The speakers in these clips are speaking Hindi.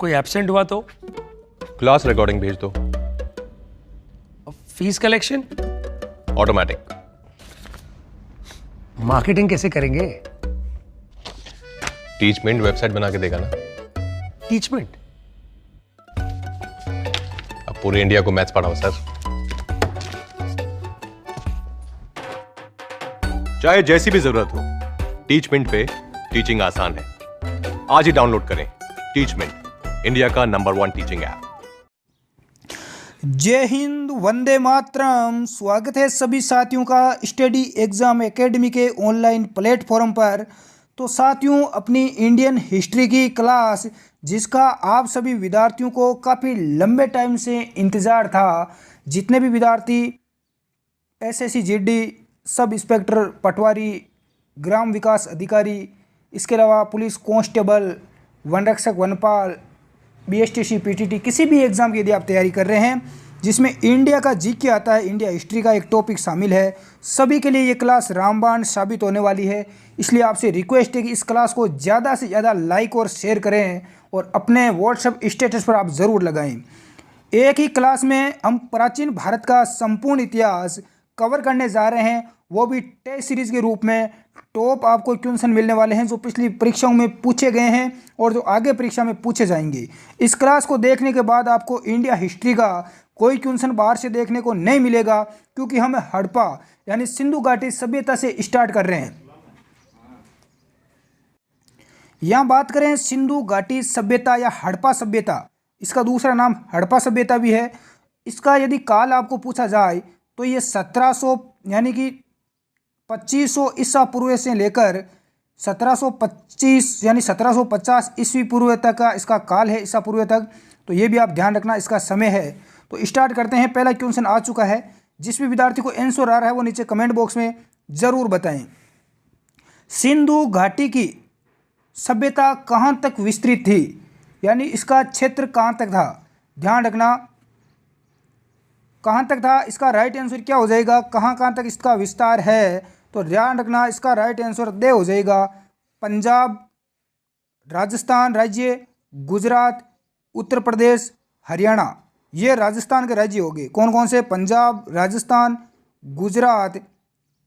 कोई एब्सेंट हुआ तो? क्लास रिकॉर्डिंग भेज दो। Fees collection? ऑटोमेटिक। मार्केटिंग कैसे करेंगे? टीचमेंट वेबसाइट बना के देगा ना। टीचमेंट? अब पूरे इंडिया को मैथ्स पढ़ाओ सर। चाहे जैसी भी जरूरत हो, टीचमेंट पे टीचिंग आसान है। आज ही डाउनलोड करें टीचमेंट, इंडिया का नंबर 1 टीचिंग ऐप। जय हिंद, वंदे मातरम। स्वागत है सभी साथियों का स्टडी एग्जाम एकेडमी के ऑनलाइन प्लेटफॉर्म पर। तो साथियों, अपनी इंडियन हिस्ट्री की क्लास जिसका आप सभी विद्यार्थियों को काफ़ी लंबे टाइम से इंतज़ार था, जितने भी विद्यार्थी एसएससी जीडी, सब इंस्पेक्टर पटवारी, ग्राम विकास अधिकारी, इसके अलावा पुलिस कांस्टेबल, वन रक्षक, वनपाल, बीएसटीसी, पीटीटी, किसी भी एग्ज़ाम की यदि आप तैयारी कर रहे हैं जिसमें इंडिया का जीके आता है, इंडिया हिस्ट्री का एक टॉपिक शामिल है, सभी के लिए ये क्लास रामबाण साबित होने वाली है। इसलिए आपसे रिक्वेस्ट है कि इस क्लास को ज़्यादा से ज़्यादा लाइक और शेयर करें और अपने व्हाट्सएप स्टेटस पर आप ज़रूर लगाएं। एक ही क्लास में हम प्राचीन भारत का संपूर्ण इतिहास कवर करने जा रहे हैं, वो भी टेस्ट सीरीज़ के रूप में। टॉप आपको क्वेश्चन मिलने वाले हैं जो पिछली परीक्षाओं में पूछे गए हैं और जो आगे परीक्षा में पूछे जाएंगे। इस क्लास को देखने के बाद आपको इंडिया हिस्ट्री का कोई क्वेश्चन बाहर से देखने को नहीं मिलेगा, क्योंकि हम हड़प्पा यानी सिंधु घाटी सभ्यता से स्टार्ट कर रहे हैं। यहाँ बात करें सिंधु घाटी सभ्यता या हड़प्पा सभ्यता, इसका दूसरा नाम हड़प्पा सभ्यता भी है। इसका यदि काल आपको पूछा जाए तो ये 1700 यानी कि 2500 ईसा पूर्व से लेकर 1725 यानी 1750 ईस्वी पूर्व तक का इसका काल है, ईसा पूर्व तक। तो ये भी आप ध्यान रखना, इसका समय है। तो स्टार्ट करते हैं। पहला क्वेश्चन आ चुका है। जिस भी विद्यार्थी को आंसर आ रहा है वो नीचे कमेंट बॉक्स में ज़रूर बताएं। सिंधु घाटी की सभ्यता कहाँ तक विस्तृत थी, यानी इसका क्षेत्र कहाँ तक था? ध्यान रखना, कहाँ तक था। इसका राइट आंसर क्या हो जाएगा? कहाँ कहाँ तक इसका विस्तार है? तो ध्यान रखना, इसका राइट आंसर दे हो जाएगा पंजाब, राजस्थान राज्य, गुजरात, उत्तर प्रदेश, हरियाणा। ये राजस्थान के राज्य हो गए। कौन कौन से? पंजाब, राजस्थान, गुजरात,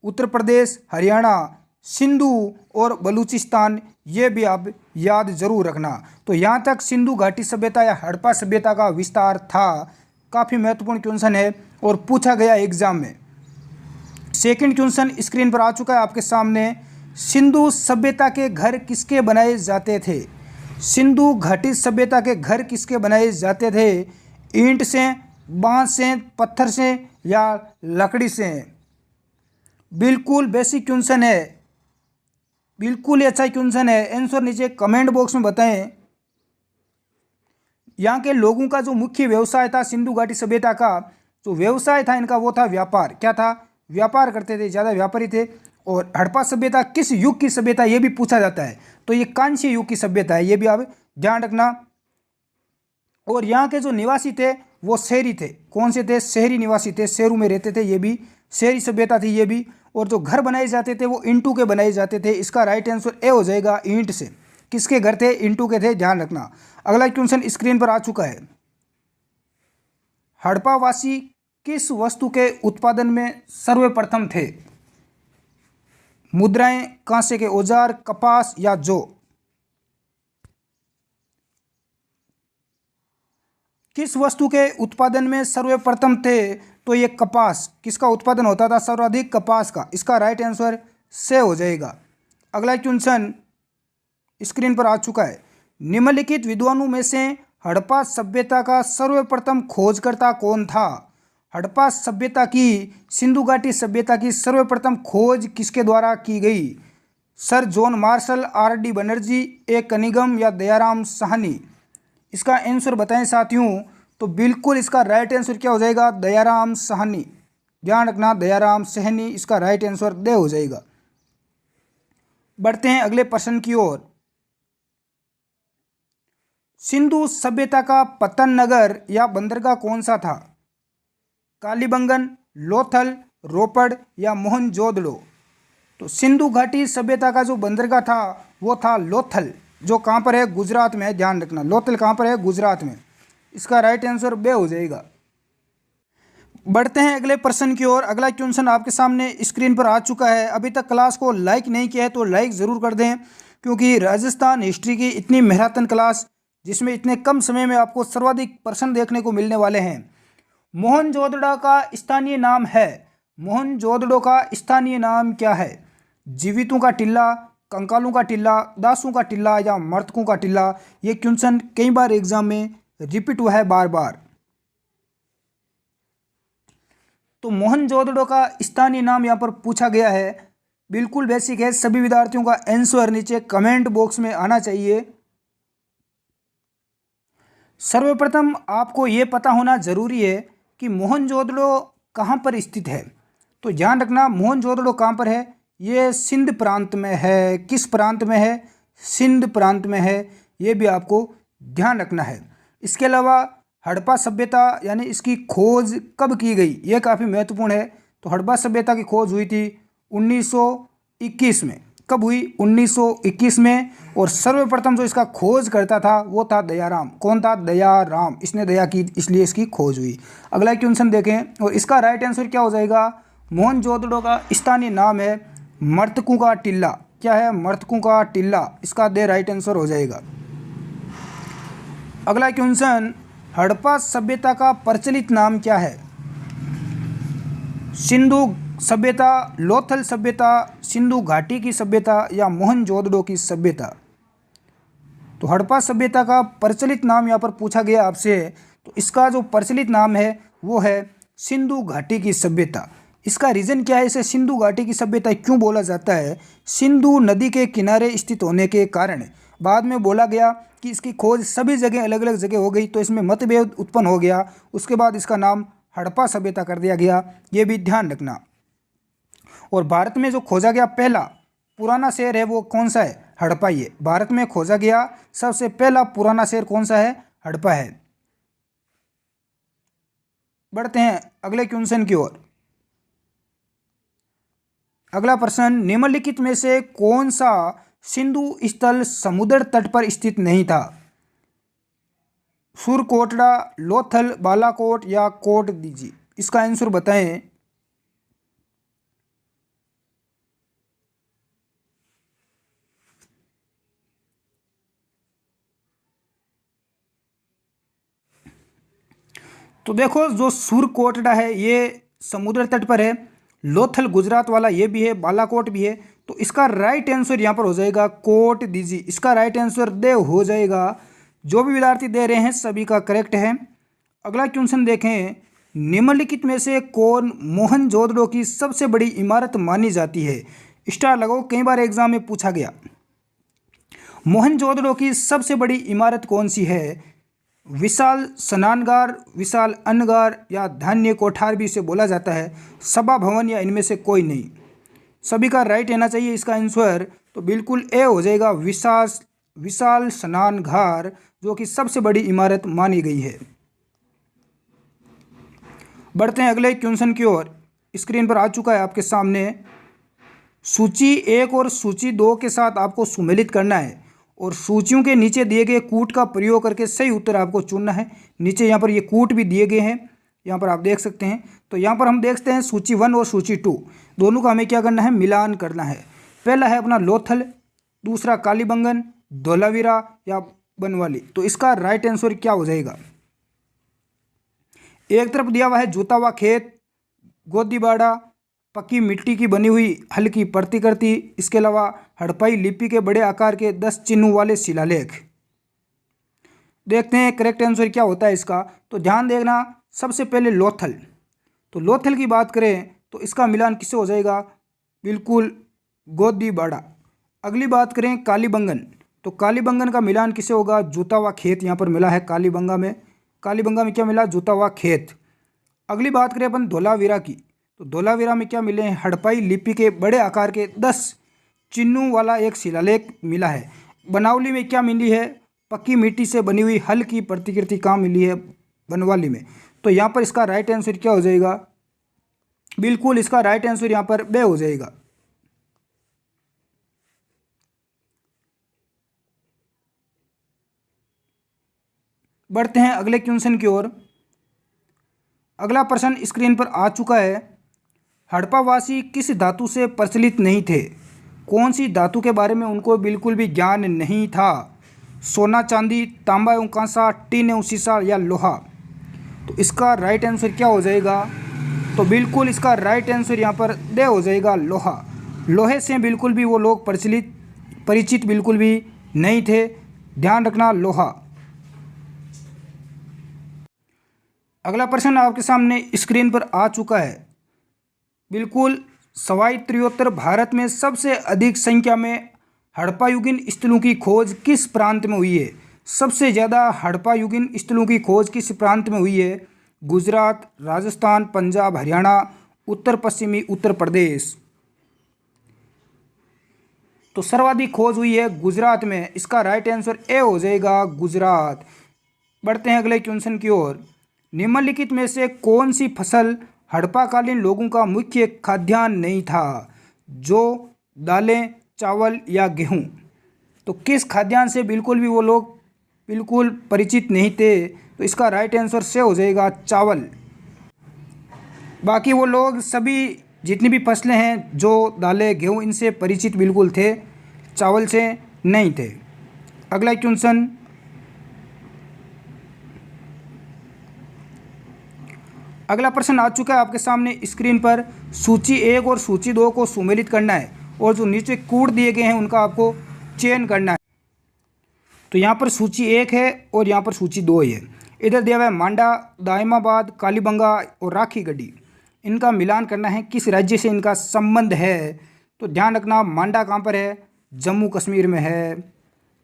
उत्तर प्रदेश, हरियाणा, सिंधु और बलूचिस्तान। ये भी आप याद जरूर रखना। तो यहाँ तक सिंधु घाटी सभ्यता या हड़प्पा सभ्यता का विस्तार था। काफ़ी महत्वपूर्ण क्वेश्चन है और पूछा गया एग्जाम में। सेकंड क्वेश्चन स्क्रीन पर आ चुका है आपके सामने। सिंधु सभ्यता के घर किसके बनाए जाते थे? सिंधु घाटी सभ्यता के घर किसके बनाए जाते थे? ईंट से, बांस से, पत्थर से या लकड़ी से? बिल्कुल बेसिक क्वेश्चन है, बिल्कुल ही अच्छा क्वेश्चन है। आंसर नीचे कमेंट बॉक्स में बताएं। यहाँ के लोगों का जो मुख्य व्यवसाय था सिंधु घाटी सभ्यता का, जो व्यवसाय था इनका वो था व्यापार। क्या था? व्यापार करते थे, ज़्यादा व्यापारी थे। और हड़प्पा सभ्यता किस युग की सभ्यता, ये भी पूछा जाता है। तो ये कांस्य युग की सभ्यता है, ये भी आप ध्यान रखना। और यहाँ के जो निवासी थे वो शहरी थे। कौन से थे? शहरी निवासी थे, शहरों में रहते थे, ये भी शहरी सभ्यता थी ये भी। और जो घर बनाए जाते थे वो ईंटों के बनाए जाते थे। इसका राइट आंसर ए हो जाएगा, ईंट से। किसके घर थे? ईंटों के थे, ध्यान रखना। अगला क्वेश्चन स्क्रीन पर आ चुका है। हड़प्पावासी किस वस्तु के उत्पादन में सर्वप्रथम थे? मुद्राएं, कांसे के औजार, कपास या जौ? किस वस्तु के उत्पादन में सर्वप्रथम थे? तो ये कपास। किसका उत्पादन होता था सर्वाधिक? कपास का। इसका राइट आंसर से हो जाएगा। अगला क्वेश्चन स्क्रीन पर आ चुका है। निम्नलिखित विद्वानों में से हड़प्पा सभ्यता का सर्वप्रथम खोजकर्ता कौन था? हड़प्पा सभ्यता की, सिंधु घाटी सभ्यता की सर्वप्रथम खोज किसके द्वारा की गई? Sir John Marshall, R D. Banerjee, A Cunningham या दयाराम साहनी? इसका आंसर बताएं साथियों। तो बिल्कुल इसका राइट आंसर क्या हो जाएगा? दयाराम साहनी। ध्यान रखना, दयाराम साहनी इसका राइट आंसर दे हो जाएगा। बढ़ते हैं अगले प्रश्न की ओर। सिंधु सभ्यता का पतन नगर या बंदरगाह कौन सा था? कालीबंगन, लोथल, रोपड़ या मोहनजोदड़ो? तो सिंधु घाटी सभ्यता का जो बंदरगाह था वो था लोथल। जो कहाँ पर है, गुजरात में है, ध्यान रखना। लोथल कहाँ पर है, गुजरात में। इसका राइट आंसर बे हो जाएगा। बढ़ते हैं अगले प्रश्न की ओर। अगला क्वेश्चन आपके सामने स्क्रीन पर आ चुका है। अभी तक क्लास को लाइक नहीं किया है तो लाइक ज़रूर कर दें, क्योंकि राजस्थान हिस्ट्री की इतनी मैराथन क्लास जिसमें इतने कम समय में आपको सर्वाधिक प्रश्न देखने को मिलने वाले हैं। मोहनजोदड़ो का स्थानीय नाम है, मोहनजोदड़ो का स्थानीय नाम क्या है? जीवितों का टिल्ला, कंकालों का टिल्ला, दासों का टिल्ला या मर्तकों का टिल्ला? ये क्वेश्चन कई बार एग्जाम में रिपीट हुआ है बार बार। तो मोहनजोदड़ो का स्थानीय नाम यहाँ पर पूछा गया है। बिल्कुल बेसिक है, सभी विद्यार्थियों का आंसर नीचे कमेंट बॉक्स में आना चाहिए। सर्वप्रथम आपको ये पता होना जरूरी है कि मोहनजोदड़ो कहाँ पर स्थित है। तो ध्यान रखना, मोहनजोदड़ो कहाँ पर है? ये सिंध प्रांत में है। किस प्रांत में है? सिंध प्रांत में है। ये भी आपको ध्यान रखना है। इसके अलावा हड़प्पा सभ्यता यानी इसकी खोज कब की गई, ये काफ़ी महत्वपूर्ण है। तो हड़प्पा सभ्यता की खोज हुई थी 1921 में। कब हुई? 1921 में। और सर्वप्रथम जो इसका खोज करता था वो था दयाराम। कौन था? दयाराम। इसने दया की, इसलिए इसकी खोज हुई। अगला क्वेश्चन देखें और इसका राइट आंसर क्या हो जाएगा? मोहनजोदड़ो का स्थानीय नाम है मर्तकों का टिल्ला। क्या है? मर्तकों का टिल्ला। इसका दे राइट आंसर हो जाएगा। अगला क्वेश्चन, हड़प्पा सभ्यता का प्रचलित नाम क्या है? सिंधु सभ्यता, लोथल सभ्यता, सिंधु घाटी की सभ्यता या मोहनजोदड़ो की सभ्यता? तो हड़प्पा सभ्यता का प्रचलित नाम यहाँ पर पूछा गया आपसे। तो इसका जो प्रचलित नाम है वो है सिंधु घाटी की सभ्यता। इसका रीज़न क्या है? इसे सिंधु घाटी की सभ्यता क्यों बोला जाता है? सिंधु नदी के किनारे स्थित होने के कारण। बाद में बोला गया कि इसकी खोज सभी जगह अलग अलग जगह हो गई, तो इसमें मतभेद उत्पन्न हो गया। उसके बाद इसका नाम हड़प्पा सभ्यता कर दिया गया। ये भी ध्यान रखना। और भारत में जो खोजा गया पहला पुराना शहर है वो कौन सा है? हड़प्पा ही है। भारत में खोजा गया सबसे पहला पुराना शहर कौन सा है? हड़प्पा है। बढ़ते हैं अगले क्वेश्चन की ओर। अगला प्रश्न, निम्नलिखित में से कौन सा सिंधु स्थल समुद्र तट पर स्थित नहीं था? सुरकोटड़ा, लोथल, बालाकोट या कोट दीजी? इसका आंसर बताएं। तो देखो, जो सुरकोटड़ा है ये समुद्र तट पर है। लोथल गुजरात वाला ये भी है, बालाकोट भी है। तो इसका राइट आंसर यहाँ पर हो जाएगा कोट दीजी। इसका राइट आंसर दे हो जाएगा। जो भी विद्यार्थी दे रहे हैं सभी का करेक्ट है। अगला क्वेश्चन देखें, निम्नलिखित में से कौन मोहनजोदड़ो की सबसे बड़ी इमारत मानी जाती है? स्टार लगाओ, कई बार एग्जाम में पूछा गया। मोहनजोदड़ो की सबसे बड़ी इमारत कौन सी है? विशाल स्नानगार, विशाल अन्नगार या धान्य कोठार भी इसे बोला जाता है, सभा भवन या इनमें से कोई नहीं? सभी का राइट रहना चाहिए इसका आंसर। तो बिल्कुल ए हो जाएगा, विशाल स्नानघर, जो कि सबसे बड़ी इमारत मानी गई है। बढ़ते हैं अगले क्वेश्चन की ओर। स्क्रीन पर आ चुका है आपके सामने। सूची 1 और सूची 2 के साथ आपको सुमेलित करना है और सूचियों के नीचे दिए गए कूट का प्रयोग करके सही उत्तर आपको चुनना है। नीचे यहाँ पर ये कूट भी दिए गए हैं, यहाँ पर आप देख सकते हैं। तो यहाँ पर हम देखते हैं सूची 1 और सूची 2 दोनों का हमें क्या करना है? मिलान करना है। पहला है अपना लोथल, दूसरा कालीबंगन, धोलावीरा या बनवाली। तो इसका राइट आंसर क्या हो जाएगा? एक तरफ दिया हुआ है जूता हुआ खेत, गोदीबाड़ा, पक्की मिट्टी की बनी हुई हल्की प्रतिकृति, इसके अलावा हड़प्पाई लिपि के बड़े आकार के 10 चिन्हों वाले शिलालेख। देखते हैं करेक्ट आंसर क्या होता है इसका। तो ध्यान देना, सबसे पहले लोथल। तो लोथल की बात करें तो इसका मिलान किससे हो जाएगा? बिल्कुल गोदीबाड़ा। अगली बात करें कालीबंगन, तो कालीबंगन का मिलान किससे होगा? जूता हुआ खेत यहाँ पर मिला है कालीबंगा में। कालीबंगा में क्या मिला? जूता हुआ खेत। अगली बात करें अपन धोलावीरा की, तो धोलावीरा में क्या मिले हैं? हड़प्पाई लिपि के बड़े आकार के 10 चिन्हों वाला एक शिलालेख मिला है। बनावली में क्या मिली है? पक्की मिट्टी से बनी हुई हल्की प्रतिकृति कहाँ मिली है? बनवाली में। तो यहाँ पर इसका राइट आंसर क्या हो जाएगा? बिल्कुल इसका राइट आंसर यहाँ पर बे हो जाएगा। बढ़ते हैं अगले क्वेश्चन की ओर। अगला प्रश्न स्क्रीन पर आ चुका है। हड़प्पावासी किस धातु से प्रचलित नहीं थे? कौन सी धातु के बारे में उनको बिल्कुल भी ज्ञान नहीं था? सोना, चांदी, तांबा एवं कांसा, टीन एवं शीशा या लोहा? तो इसका राइट आंसर क्या हो जाएगा? तो बिल्कुल इसका राइट आंसर यहाँ पर दे हो जाएगा लोहा। लोहे से बिल्कुल भी वो लोग परिचित बिल्कुल भी नहीं थे। ध्यान रखना, लोहा। अगला प्रश्न आपके सामने स्क्रीन पर आ चुका है। बिल्कुल सवाई त्रियोत्तर भारत में सबसे अधिक संख्या में हड़प्पायुगीन स्थलों की खोज किस प्रांत में हुई है? सबसे ज़्यादा हड़प्पायुगीन स्थलों की खोज किस प्रांत में हुई है? गुजरात, राजस्थान, पंजाब, हरियाणा, उत्तर पश्चिमी उत्तर प्रदेश? तो सर्वाधिक खोज हुई है गुजरात में। इसका राइट आंसर ए हो जाएगा, गुजरात। बढ़ते हैं अगले क्वेश्चन की ओर। निम्नलिखित में से कौन सी फसल हड़प्पाकालीन लोगों का मुख्य खाद्यान्न नहीं था? जो, दालें, चावल या गेहूं? तो किस खाद्यान्न से बिल्कुल भी वो लोग बिल्कुल परिचित नहीं थे? तो इसका राइट आंसर से हो जाएगा, चावल। बाकी वो लोग सभी जितनी भी फसलें हैं, जो दालें, गेहूं, इनसे परिचित बिल्कुल थे, चावल से नहीं थे। अगला क्वेश्चन। अगला प्रश्न आ चुका है आपके सामने स्क्रीन पर। सूची 1 और सूची 2 को सुमेलित करना है और जो नीचे कोड दिए गए हैं उनका आपको चयन करना है। तो यहाँ पर सूची 1 है और यहाँ पर सूची 2 है। इधर दिया हुआ है मांडा, दायमाबाद, कालीबंगा और राखीगढ़ी। इनका मिलान करना है, किस राज्य से इनका संबंध है। तो ध्यान रखना, मांडा कहाँ पर है? जम्मू कश्मीर में है।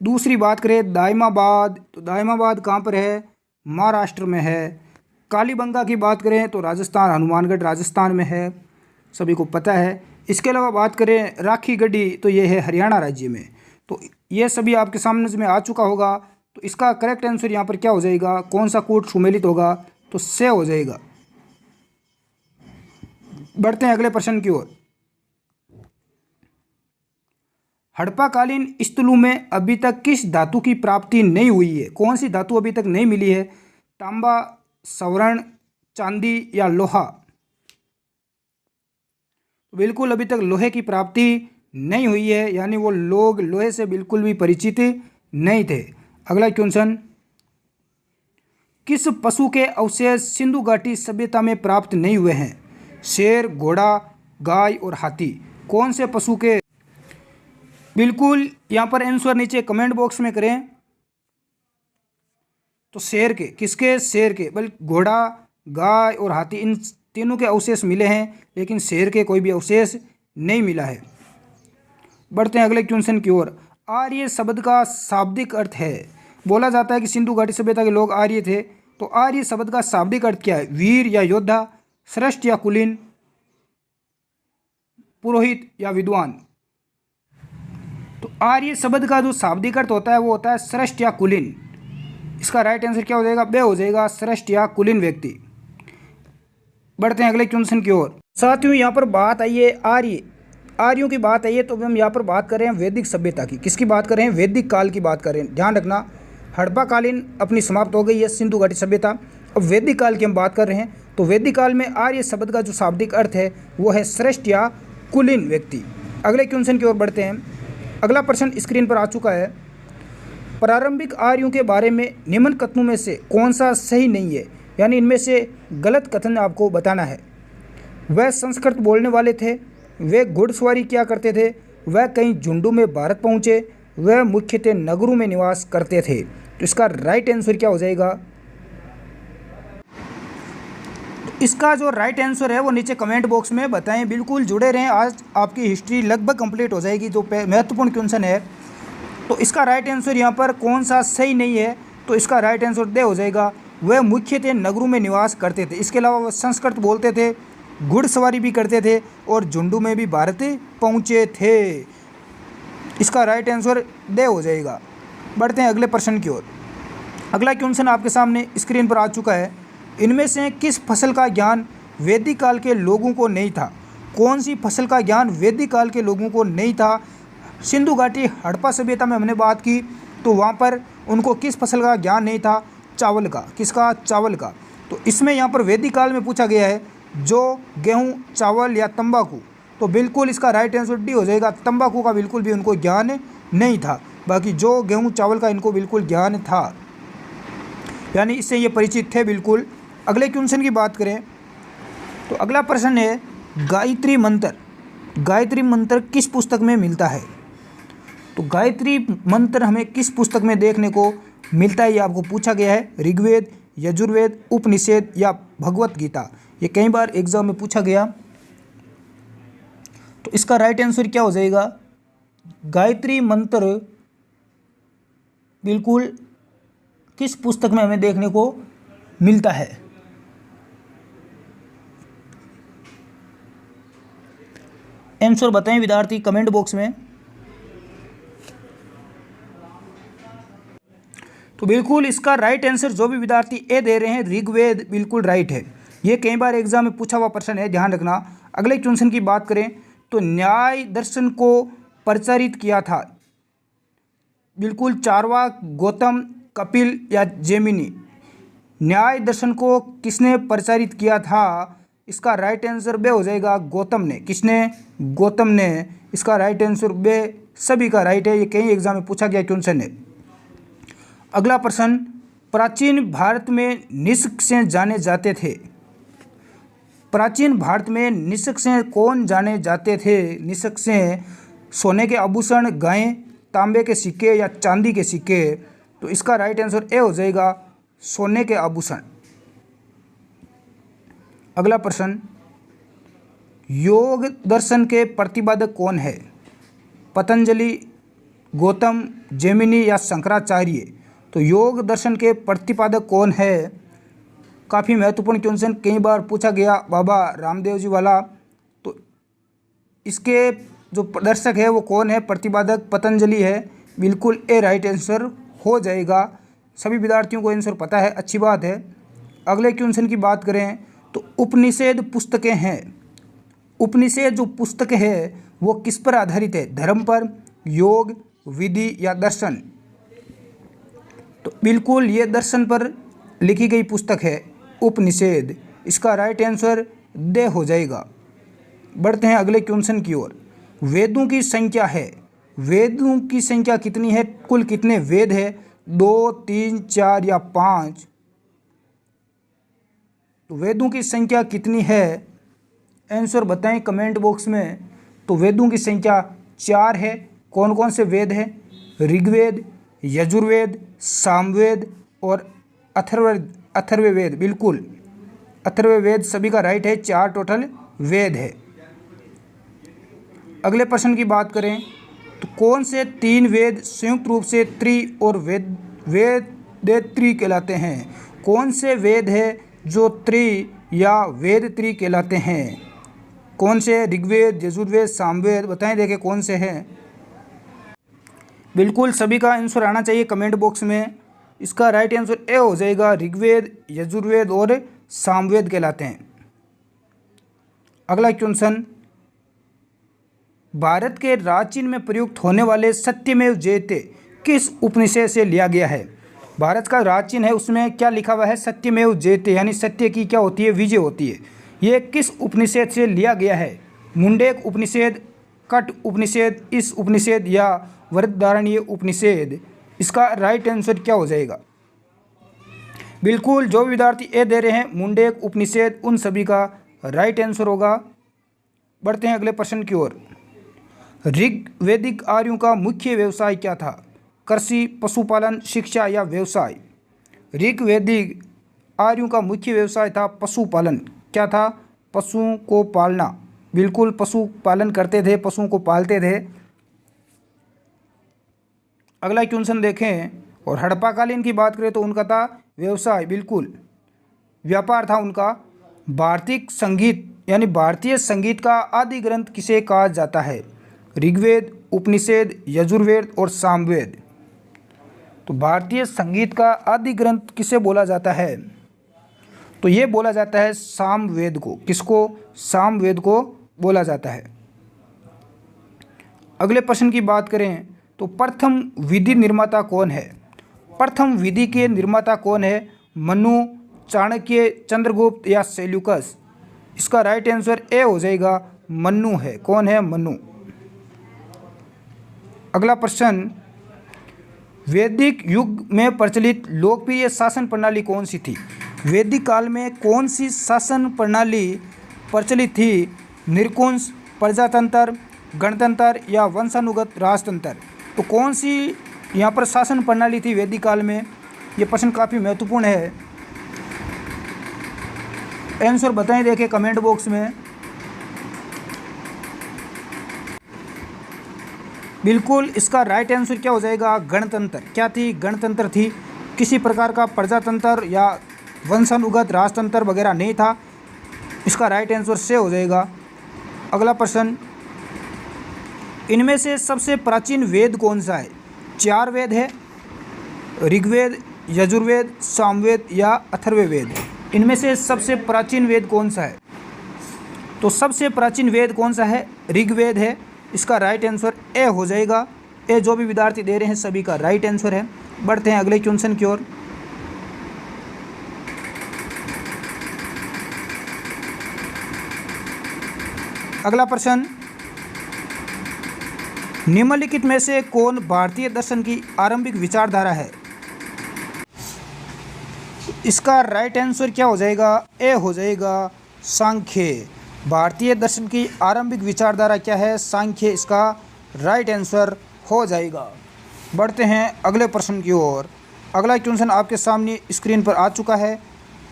दूसरी बात करें दायमाबाद, तो दायमाबाद कहाँ पर है? महाराष्ट्र में है। कालीबंगा की बात करें तो राजस्थान, हनुमानगढ़ राजस्थान में है, सभी को पता है। इसके अलावा बात करें राखीगढ़ी, तो ये है हरियाणा राज्य में। तो ये सभी आपके सामने में आ चुका होगा। तो इसका करेक्ट आंसर यहाँ पर क्या हो जाएगा? कौन सा कोड सुमेलित होगा? तो से हो जाएगा। बढ़ते हैं अगले प्रश्न की ओर। हड़प्पाकालीन स्थलों में अभी तक किस धातु की प्राप्ति नहीं हुई है? कौन सी धातु अभी तक नहीं मिली है? तांबा, स्वर्ण, चांदी या लोहा? बिल्कुल अभी तक लोहे की प्राप्ति नहीं हुई है, यानी वो लोग लोहे से बिल्कुल भी परिचित नहीं थे। अगला क्वेश्चन। किस पशु के अवशेष सिंधु घाटी सभ्यता में प्राप्त नहीं हुए हैं? शेर, घोड़ा, गाय और हाथी? कौन से पशु के? बिल्कुल यहाँ पर आंसर नीचे कमेंट बॉक्स में करें। तो शेर के, किसके? शेर के। बल्कि घोड़ा, गाय और हाथी, इन तीनों के अवशेष मिले हैं, लेकिन शेर के कोई भी अवशेष नहीं मिला है। बढ़ते हैं अगले क्वेश्चन की ओर। आर्य शब्द का शाब्दिक अर्थ है। बोला जाता है कि सिंधु घाटी सभ्यता के लोग आर्य थे। तो आर्य शब्द का शाब्दिक अर्थ क्या है? वीर या योद्धा, श्रेष्ठ या कुलीन, पुरोहित या विद्वान? तो आर्य शब्द का जो शाब्दिक अर्थ होता है वो होता है श्रेष्ठ या कुलीन। इसका राइट आंसर क्या हो जाएगा? बे हो जाएगा, श्रेष्ठ या कुलीन व्यक्ति। बढ़ते हैं अगले क्वेश्चन की ओर। साथियों यहाँ पर बात आई है आर्यों की बात आई है, तो हम यहाँ पर बात कर रहे हैं वैदिक सभ्यता की। किसकी बात कर रहे हैं? वैदिक काल की बात कर रहे हैं। ध्यान रखना, हड़प्पाकालीन अपनी समाप्त हो गई है सिंधु घाटी सभ्यता। अब वैदिक काल की हम बात कर रहे हैं। तो वैदिक काल में आर्य शब्द का जो शाब्दिक अर्थ है वो है श्रेष्ठ या कुलीन व्यक्ति। अगले क्वेश्चन की ओर बढ़ते हैं। अगला प्रश्न स्क्रीन पर आ चुका है। प्रारंभिक आर्यों के बारे में निम्न कथनों में से कौन सा सही नहीं है? यानी इनमें से गलत कथन आपको बताना है। वह संस्कृत बोलने वाले थे, वे घुड़सवारी किया करते थे, वह कई झुंडों में भारत पहुँचे, वह मुख्यतः नगरों में निवास करते थे। तो इसका राइट आंसर क्या हो जाएगा? तो इसका जो राइट आंसर है वो नीचे कमेंट बॉक्स में बताएं। बिल्कुल जुड़े रहें, आज आपकी हिस्ट्री लगभग कंप्लीट हो जाएगी। जो महत्वपूर्ण क्वेश्चन है, तो इसका राइट आंसर यहाँ पर कौन सा सही नहीं है? तो इसका राइट आंसर दे हो जाएगा, वह मुख्यतः नगरों में निवास करते थे। इसके अलावा वह संस्कृत बोलते थे, घुड़सवारी भी करते थे और झुंडू में भी भारत पहुँचे थे। इसका राइट आंसर दे हो जाएगा। बढ़ते हैं अगले प्रश्न की ओर। अगला क्वेश्चन आपके सामने स्क्रीन पर आ चुका है। इनमें से किस फसल का ज्ञान वैदिक काल के लोगों को नहीं था? कौन सी फसल का ज्ञान वैदिक काल के लोगों को नहीं था? सिंधु घाटी हड़प्पा सभ्यता में हमने बात की, तो वहाँ पर उनको किस फसल का ज्ञान नहीं था? चावल का, किसका? चावल का। तो इसमें यहाँ पर वैदिक काल में पूछा गया है जो गेहूँ, चावल या तंबाकू, तो बिल्कुल इसका राइट आंसर डी हो जाएगा। तंबाकू का बिल्कुल भी उनको ज्ञान नहीं था, बाकी जो गेहूँ चावल का इनको बिल्कुल ज्ञान था, यानी इससे ये परिचित थे बिल्कुल। अगले क्वेश्चन की बात करें तो अगला प्रश्न है गायत्री मंत्र। गायत्री मंत्र किस पुस्तक में मिलता है? तो गायत्री मंत्र हमें किस पुस्तक में देखने को मिलता है, ये आपको पूछा गया है। ऋग्वेद, यजुर्वेद, उपनिषद या भगवत गीता, ये कई बार एग्जाम में पूछा गया। तो इसका राइट आंसर क्या हो जाएगा? गायत्री मंत्र बिल्कुल किस पुस्तक में हमें देखने को मिलता है? आंसर बताएं विद्यार्थी कमेंट बॉक्स में। तो बिल्कुल इसका राइट आंसर जो भी विद्यार्थी ए दे रहे हैं, ऋग्वेद, बिल्कुल राइट है। ये कई बार एग्जाम में पूछा हुआ प्रश्न है, ध्यान रखना। अगले क्वेश्चन की बात करें तो न्याय दर्शन को प्रचारित किया था, बिल्कुल चारवाक, गौतम, कपिल या जेमिनी। न्याय दर्शन को किसने प्रचारित किया था? इसका राइट आंसर बे हो जाएगा गौतम ने। किसने? गौतम ने। इसका राइट आंसर बे सभी का राइट है, ये कई एग्जाम में पूछा गया क्वेश्चन है। अगला प्रश्न, प्राचीन भारत में निष्क से जाने जाते थे। प्राचीन भारत में निष्क से कौन जाने जाते थे? निष्क से सोने के आभूषण, गायें, तांबे के सिक्के या चांदी के सिक्के। तो इसका राइट आंसर ए हो जाएगा सोने के आभूषण। अगला प्रश्न, योग दर्शन के प्रतिपादक कौन है? पतंजलि, गौतम, जेमिनी या शंकराचार्य। तो योग दर्शन के प्रतिपादक कौन है? काफ़ी महत्वपूर्ण क्वेश्चन, कई बार पूछा गया, बाबा रामदेव जी वाला। तो इसके जो प्रदर्शक है वो कौन है? प्रतिपादक पतंजलि है। बिल्कुल ए राइट आंसर हो जाएगा। सभी विद्यार्थियों को आंसर पता है, अच्छी बात है। अगले क्वेश्चन की बात करें तो उपनिषद पुस्तकें हैं। उपनिषद जो पुस्तक है वो किस पर आधारित है? धर्म पर, योग, विधि या दर्शन। तो बिल्कुल ये दर्शन पर लिखी गई पुस्तक है उपनिषद। इसका राइट आंसर दे हो जाएगा। बढ़ते हैं अगले क्वेश्चन की ओर। वेदों की संख्या है, वेदों की संख्या कितनी है? कुल कितने वेद है? 2, 3, 4 या 5? तो वेदों की संख्या कितनी है? आंसर बताएं कमेंट बॉक्स में। तो वेदों की संख्या 4 है। कौन कौन से वेद हैं? ऋग्वेद, यजुर्वेद, सामवेद और अथर्ववेद। बिल्कुल अथर्ववेद सभी का राइट है, 4 टोटल वेद है। अगले प्रश्न की बात करें तो कौन से 3 वेद संयुक्त रूप से त्रि और वेदत्री कहलाते हैं? कौन से वेद है जो त्रि या वेदत्री कहलाते हैं? कौन से? ऋग्वेद, यजुर्वेद, सामवेद। बताएं देखें कौन से हैं। बिल्कुल सभी का आंसर आना चाहिए कमेंट बॉक्स में। इसका राइट आंसर ए हो जाएगा, ऋग्वेद, यजुर्वेद और सामवेद कहलाते हैं। अगला क्वेश्चन, भारत के प्राचीन में प्रयुक्त होने वाले सत्यमेव जयते किस उपनिषद से लिया गया है? भारत का प्राचीन है उसमें क्या लिखा हुआ है? सत्यमेव जयते, यानी सत्य की क्या होती है? विजय होती है। ये किस उपनिषद से लिया गया है? मुंडेक उपनिषद, कट उपनिषद, इस उपनिषद या वरदारण्य उपनिषद। इसका राइट आंसर क्या हो जाएगा? बिल्कुल जो विद्यार्थी ए दे रहे हैं मुंडेक उपनिषद, उन सभी का राइट आंसर होगा। बढ़ते हैं अगले प्रश्न की ओर। ऋग्वैदिक आर्यों का मुख्य व्यवसाय क्या था? कृषि, पशुपालन, शिक्षा या व्यवसाय? ऋग्वैदिक आर्यों का मुख्य व्यवसाय था पशुपालन। क्या था? पशुओं को पालना। बिल्कुल पशु पालन करते थे, पशुओं को पालते थे। अगला क्वेश्चन देखें और हड़प्पा कालीन की बात करें तो उनका था व्यवसाय, बिल्कुल व्यापार था उनका। भारतीय संगीत यानी भारतीय संगीत का आदि ग्रंथ किसे कहा जाता है? ऋग्वेद, उपनिषद, यजुर्वेद और सामवेद। तो भारतीय संगीत का आदि ग्रंथ किसे बोला जाता है? तो ये बोला जाता है सामवेद को। किसको? सामवेद को बोला जाता है। अगले प्रश्न की बात करें तो प्रथम विधि निर्माता कौन है? प्रथम विधि के निर्माता कौन है? मनु, चाणक्य, चंद्रगुप्त या सेल्यूकस? इसका राइट आंसर ए हो जाएगा, मनु है। कौन है? मनु। अगला प्रश्न, वैदिक युग में प्रचलित लोकप्रिय शासन प्रणाली कौन सी थी? वैदिक काल में कौन सी शासन प्रणाली प्रचलित थी? निरकुंश, प्रजातंत्र, गणतंत्र या वंशानुगत राजतंत्र? तो कौन सी यहाँ पर शासन प्रणाली थी वैदिक काल में? ये प्रश्न काफ़ी महत्वपूर्ण है। आंसर बताएं, देखें कमेंट बॉक्स में। बिल्कुल इसका राइट आंसर क्या हो जाएगा? गणतंत्र। क्या थी? गणतंत्र थी। किसी प्रकार का प्रजातंत्र या वंशानुगत राजतंत्र वगैरह नहीं था। इसका राइट आंसर से हो जाएगा। अगला प्रश्न, इनमें से सबसे प्राचीन वेद कौन सा है? 4 वेद है, ऋग्वेद, यजुर्वेद, सामवेद या अथर्ववेद? इनमें से सबसे प्राचीन वेद कौन सा है? तो सबसे प्राचीन वेद कौन सा है? ऋग्वेद है। इसका राइट आंसर ए हो जाएगा। ए जो भी विद्यार्थी दे रहे हैं सभी का राइट आंसर है। बढ़ते हैं अगले क्वेश्चन की ओर। अगला प्रश्न, निम्नलिखित में से कौन भारतीय दर्शन की आरंभिक विचारधारा है? इसका राइट आंसर क्या हो जाएगा? ए हो जाएगा, सांख्य। भारतीय दर्शन की आरंभिक विचारधारा क्या है? सांख्य इसका राइट आंसर हो जाएगा। बढ़ते हैं अगले प्रश्न की ओर। अगला क्वेश्चन आपके सामने स्क्रीन पर आ चुका है।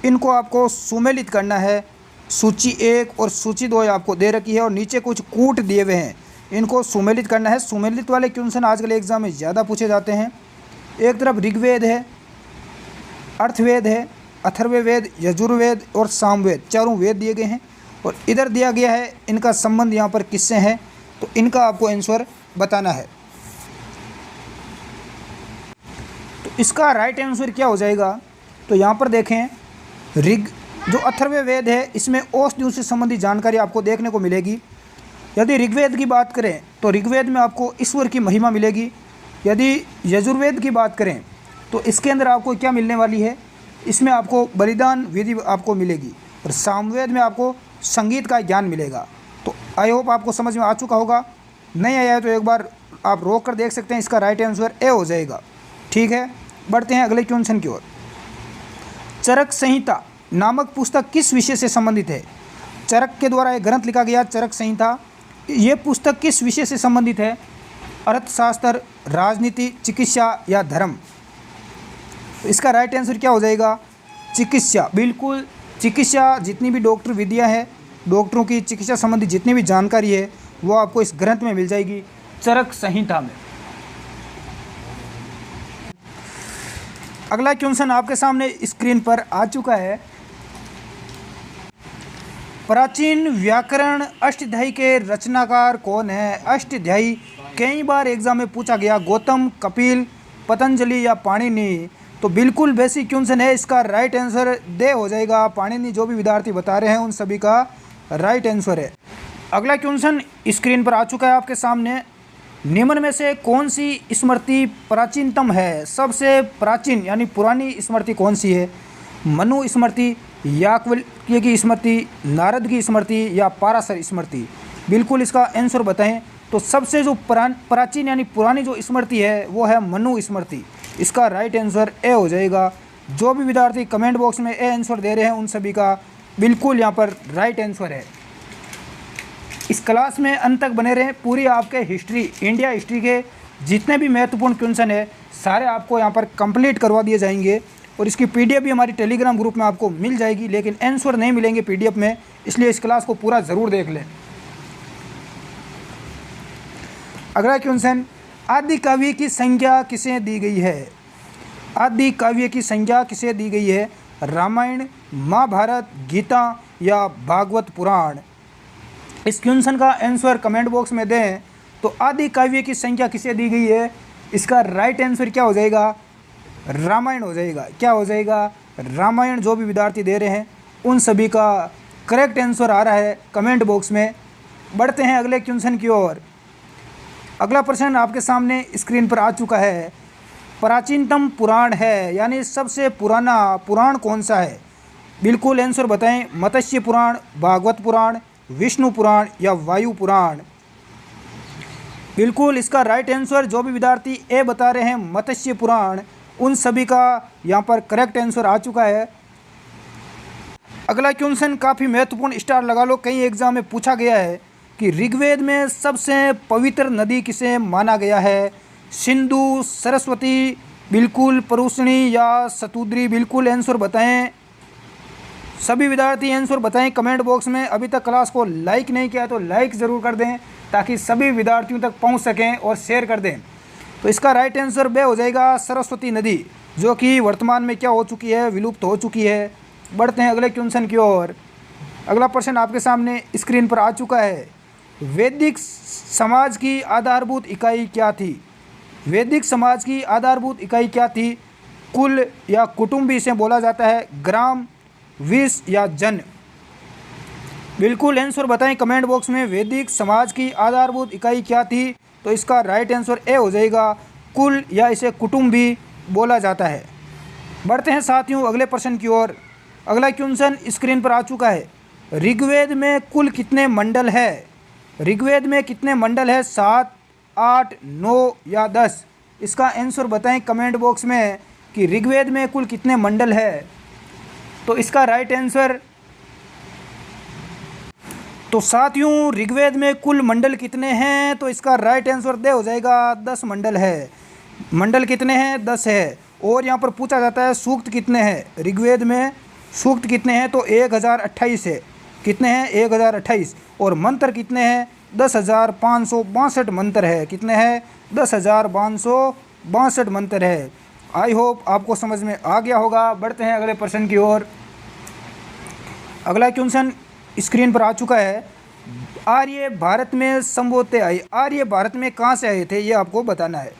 इनको आपको सुमेलित करना है। सूची 1 और सूची 2 आपको दे रखी है और नीचे कुछ कूट दिए हुए हैं, इनको सुमेलित करना है। सुमेलित वाले क्वेश्चन आजकल एग्जाम में ज़्यादा पूछे जाते हैं। एक तरफ ऋग्वेद है, अर्थवेद है, अथर्ववेद, यजुर्वेद और सामवेद, चारों वेद दिए गए हैं और इधर दिया गया है इनका संबंध यहाँ पर किससे है, तो इनका आपको आंसर बताना है। तो इसका राइट आंसर क्या हो जाएगा? तो यहाँ पर देखें, जो अथर्ववेद है इसमें औषधियों से संबंधित जानकारी आपको देखने को मिलेगी। यदि ऋग्वेद की बात करें तो ऋग्वेद में आपको ईश्वर की महिमा मिलेगी। यदि यजुर्वेद की बात करें तो इसके अंदर आपको क्या मिलने वाली है? इसमें आपको बलिदान विधि आपको मिलेगी और सामवेद में आपको संगीत का ज्ञान मिलेगा। तो आई होप आपको समझ में आ चुका होगा। नहीं आया है तो एक बार आप रोक कर देख सकते हैं। इसका राइट आंसर ए हो जाएगा। ठीक है, बढ़ते हैं अगले क्वेश्चन की ओर। चरक संहिता नामक पुस्तक किस विषय से संबंधित है? चरक के द्वारा एक ग्रंथ लिखा गया चरक संहिता, ये पुस्तक किस विषय से संबंधित है? अर्थशास्त्र, राजनीति, चिकित्सा या धर्म? इसका राइट आंसर क्या हो जाएगा? चिकित्सा। बिल्कुल, चिकित्सा जितनी भी डॉक्टर विद्या है, डॉक्टरों की चिकित्सा संबंधी जितनी भी जानकारी है वो आपको इस ग्रंथ में मिल जाएगी, चरक संहिता में। अगला क्वेश्चन आपके सामने स्क्रीन पर आ चुका है। प्राचीन व्याकरण अष्टाध्यायी के रचनाकार कौन है? अष्टाध्यायी कई बार एग्जाम में पूछा गया। गौतम, कपिल, पतंजलि या पाणिनि? तो बिल्कुल बेसिक क्वेश्चन है। इसका राइट आंसर दे हो जाएगा। पाणिनि जो भी विद्यार्थी बता रहे हैं उन सभी का राइट आंसर है। अगला क्वेश्चन स्क्रीन पर आ चुका है आपके सामने। निम्न में से कौन सी स्मृति प्राचीनतम है? सबसे प्राचीन यानी पुरानी स्मृति कौन सी है? मनु स्मृति, याज्ञवल्क्य की स्मृति, नारद की स्मृति या पाराशर स्मृति? बिल्कुल इसका आंसर बताएं। तो सबसे जो प्राचीन यानी पुरानी जो स्मृति है वो है मनु स्मृति। इसका राइट आंसर ए हो जाएगा। जो भी विद्यार्थी कमेंट बॉक्स में ए आंसर दे रहे हैं उन सभी का बिल्कुल यहाँ पर राइट आंसर है। इस क्लास में अंत तक बने रहें। पूरी आपके हिस्ट्री, इंडिया हिस्ट्री के जितने भी महत्वपूर्ण क्वेश्चन है सारे आपको यहाँ पर कंप्लीट करवा दिए जाएंगे और इसकी पीडीएफ भी हमारी टेलीग्राम ग्रुप में आपको मिल जाएगी, लेकिन आंसर नहीं मिलेंगे पीडीएफ में, इसलिए इस क्लास को पूरा ज़रूर देख लें। अगला क्वेश्चन, आदि काव्य की संज्ञा किसे दी गई है? आदि काव्य की संज्ञा किसे दी गई है? रामायण, महाभारत, गीता या भागवत पुराण? इस क्वेश्चन का आंसर कमेंट बॉक्स में दें। तो आदि काव्य की संख्या किसे दी गई है? इसका राइट आंसर क्या हो जाएगा? रामायण हो जाएगा। क्या हो जाएगा? रामायण। जो भी विद्यार्थी दे रहे हैं उन सभी का करेक्ट आंसर आ रहा है कमेंट बॉक्स में। बढ़ते हैं अगले क्वेश्चन की ओर। अगला प्रश्न आपके सामने स्क्रीन पर आ चुका है। प्राचीनतम पुराण है, यानी सबसे पुराना पुराण कौन सा है? बिल्कुल आंसर बताएं। मत्स्य पुराण, भागवत पुराण, विष्णु पुराण या वायु पुराण? बिल्कुल इसका राइट आंसर जो भी विद्यार्थी ए बता रहे हैं मत्स्य पुराण, उन सभी का यहाँ पर करेक्ट आंसर आ चुका है। अगला क्वेश्चन काफ़ी महत्वपूर्ण, स्टार लगा लो, कई एग्जाम में पूछा गया है कि ऋग्वेद में सबसे पवित्र नदी किसे माना गया है? सिंधु, सरस्वती, बिल्कुल परुष्णी या सतुद्री? बिल्कुल आंसर बताएं। सभी विद्यार्थी आंसर बताएं कमेंट बॉक्स में। अभी तक क्लास को लाइक नहीं किया तो लाइक ज़रूर कर दें ताकि सभी विद्यार्थियों तक पहुंच सकें और शेयर कर दें। तो इसका राइट आंसर बे हो जाएगा सरस्वती नदी, जो कि वर्तमान में क्या हो चुकी है? विलुप्त हो चुकी है। बढ़ते हैं अगले क्वेश्चन की ओर। अगला प्रश्न आपके सामने स्क्रीन पर आ चुका है। वैदिक समाज की आधारभूत इकाई क्या थी? वैदिक समाज की आधारभूत इकाई क्या थी? कुल या कुटुंब इसे बोला जाता है, ग्राम, विष या जन? बिल्कुल आंसर बताएं कमेंट बॉक्स में। वैदिक समाज की आधारभूत इकाई क्या थी? तो इसका राइट आंसर ए हो जाएगा कुल, या इसे कुटुंब भी बोला जाता है। बढ़ते हैं साथियों अगले प्रश्न की ओर। अगला क्वेश्चन स्क्रीन पर आ चुका है। ऋग्वेद में कुल कितने मंडल है? ऋग्वेद में कितने मंडल है? 7, 8, 9 या 10? इसका आंसर बताएं कमेंट बॉक्स में कि ऋग्वेद में कुल कितने मंडल है। तो इसका राइट आंसर, तो साथियों ऋग्वेद में कुल मंडल कितने हैं? तो इसका राइट आंसर दे हो जाएगा 10 मंडल है। मंडल कितने हैं? 10 है। और यहाँ पर पूछा जाता है सूक्त कितने हैं? ऋग्वेद में सूक्त कितने हैं? तो 1028 है। कितने हैं? 1028। और मंत्र कितने हैं? 10,562 मंत्र है। कितने हैं? 10,562 मंत्र है। आई होप आपको समझ में आ गया होगा। बढ़ते हैं अगले प्रश्न की ओर। अगला क्वेश्चन स्क्रीन पर आ चुका है। आर्य भारत में संभवतः आए। आर्य भारत में कहाँ से आए थे ये आपको बताना है।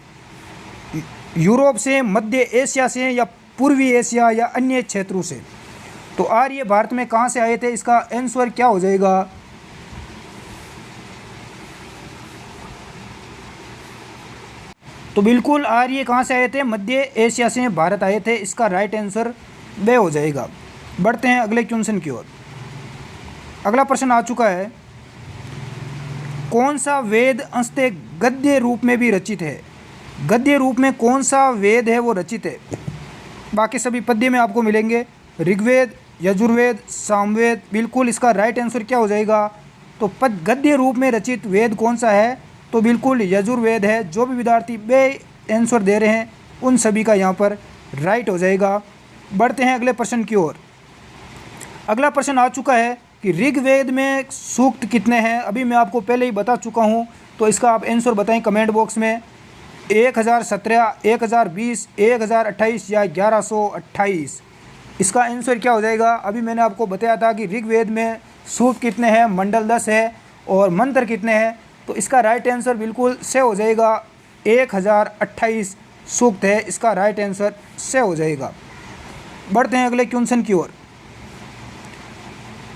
यूरोप से, मध्य एशिया से या पूर्वी एशिया या अन्य क्षेत्रों से? तो आर्य भारत में कहाँ से आए थे? इसका आंसर क्या हो जाएगा? तो बिल्कुल आर्य कहाँ से आए थे? मध्य एशिया से भारत आए थे। इसका राइट आंसर बे हो जाएगा। बढ़ते हैं अगले क्वेश्चन की ओर। अगला प्रश्न आ चुका है। कौन सा वेद अंशतः गद्य रूप में भी रचित है? गद्य रूप में कौन सा वेद है वो रचित है? बाकी सभी पद्य में आपको मिलेंगे। ऋग्वेद, यजुर्वेद, सामवेद? बिल्कुल इसका राइट आंसर क्या हो जाएगा? तो गद्य रूप में रचित वेद कौन सा है? तो बिल्कुल यजुर्वेद है। जो भी विद्यार्थी बे आंसर दे रहे हैं उन सभी का यहाँ पर राइट हो जाएगा। बढ़ते हैं अगले प्रश्न की ओर। अगला प्रश्न आ चुका है कि ऋग्वेद में सूक्त कितने हैं? अभी मैं आपको पहले ही बता चुका हूँ, तो इसका आप आंसर बताएं कमेंट बॉक्स में। 1017, 1020, 1028 या 1128? इसका आंसर क्या हो जाएगा? अभी मैंने आपको बताया था कि ऋग्वेद में सूक्त कितने हैं, मंडल 10 है, और मंत्र कितने हैं। तो इसका राइट आंसर बिल्कुल से हो जाएगा 1028 सूक्त है। इसका राइट आंसर से हो जाएगा। बढ़ते हैं अगले क्वेश्चन की ओर।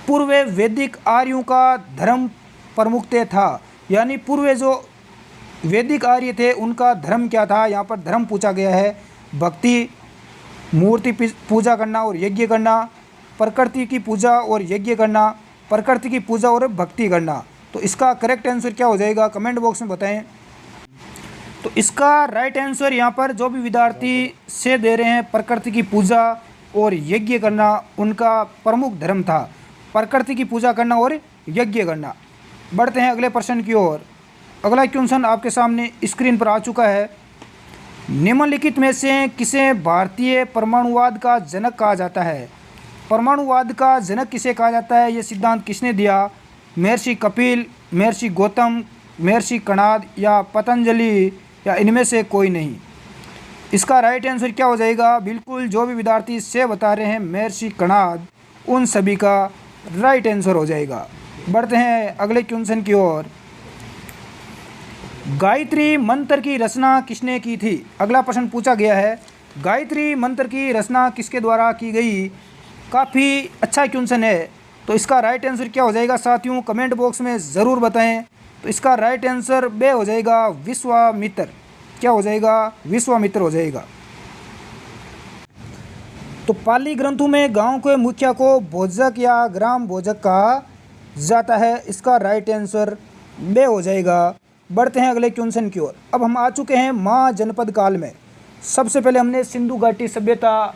पूर्व वैदिक आर्यों का धर्म प्रमुखतः था, यानी पूर्व जो वैदिक आर्य थे उनका धर्म क्या था? यहाँ पर धर्म पूछा गया है। भक्ति, मूर्ति पूजा करना और यज्ञ करना, प्रकृति की पूजा और यज्ञ करना, प्रकृति की पूजा और भक्ति करना? तो इसका करेक्ट आंसर क्या हो जाएगा? कमेंट बॉक्स में बताएं। तो इसका राइट आंसर यहाँ पर जो भी विद्यार्थी से दे रहे हैं प्रकृति की पूजा और यज्ञ करना उनका प्रमुख धर्म था, प्रकृति की पूजा करना और यज्ञ करना। बढ़ते हैं अगले प्रश्न की ओर। अगला क्वेश्चन आपके सामने स्क्रीन पर आ चुका है। निम्नलिखित में से किसे भारतीय परमाणुवाद का जनक कहा जाता है? परमाणुवाद का जनक किसे कहा जाता है? ये सिद्धांत किसने दिया? महर्षि कपिल, महर्षि गौतम, महर्षि कणाद या पतंजलि, या इनमें से कोई नहीं? इसका राइट आंसर क्या हो जाएगा? बिल्कुल जो भी विद्यार्थी से बता रहे हैं महर्षि कणाद, उन सभी का राइट आंसर हो जाएगा। बढ़ते हैं अगले क्वेश्चन की ओर। गायत्री मंत्र की रचना किसने की थी? अगला प्रश्न पूछा गया है, गायत्री मंत्र की रचना किसके द्वारा की गई? काफ़ी अच्छा क्वेश्चन है। तो इसका राइट आंसर क्या हो जाएगा साथियों? कमेंट बॉक्स में ज़रूर बताएं। तो इसका राइट आंसर बे हो जाएगा विश्वामित्र। क्या हो जाएगा, विश्वामित्र हो जाएगा। तो पाली ग्रंथों में गांव के मुखिया को भोजक या ग्राम भोजक कहा जाता है। इसका राइट आंसर बे हो जाएगा। बढ़ते हैं अगले क्वेश्चन की ओर। अब हम आ चुके हैं महाजनपद काल में। सबसे पहले हमने सिंधु घाटी सभ्यता,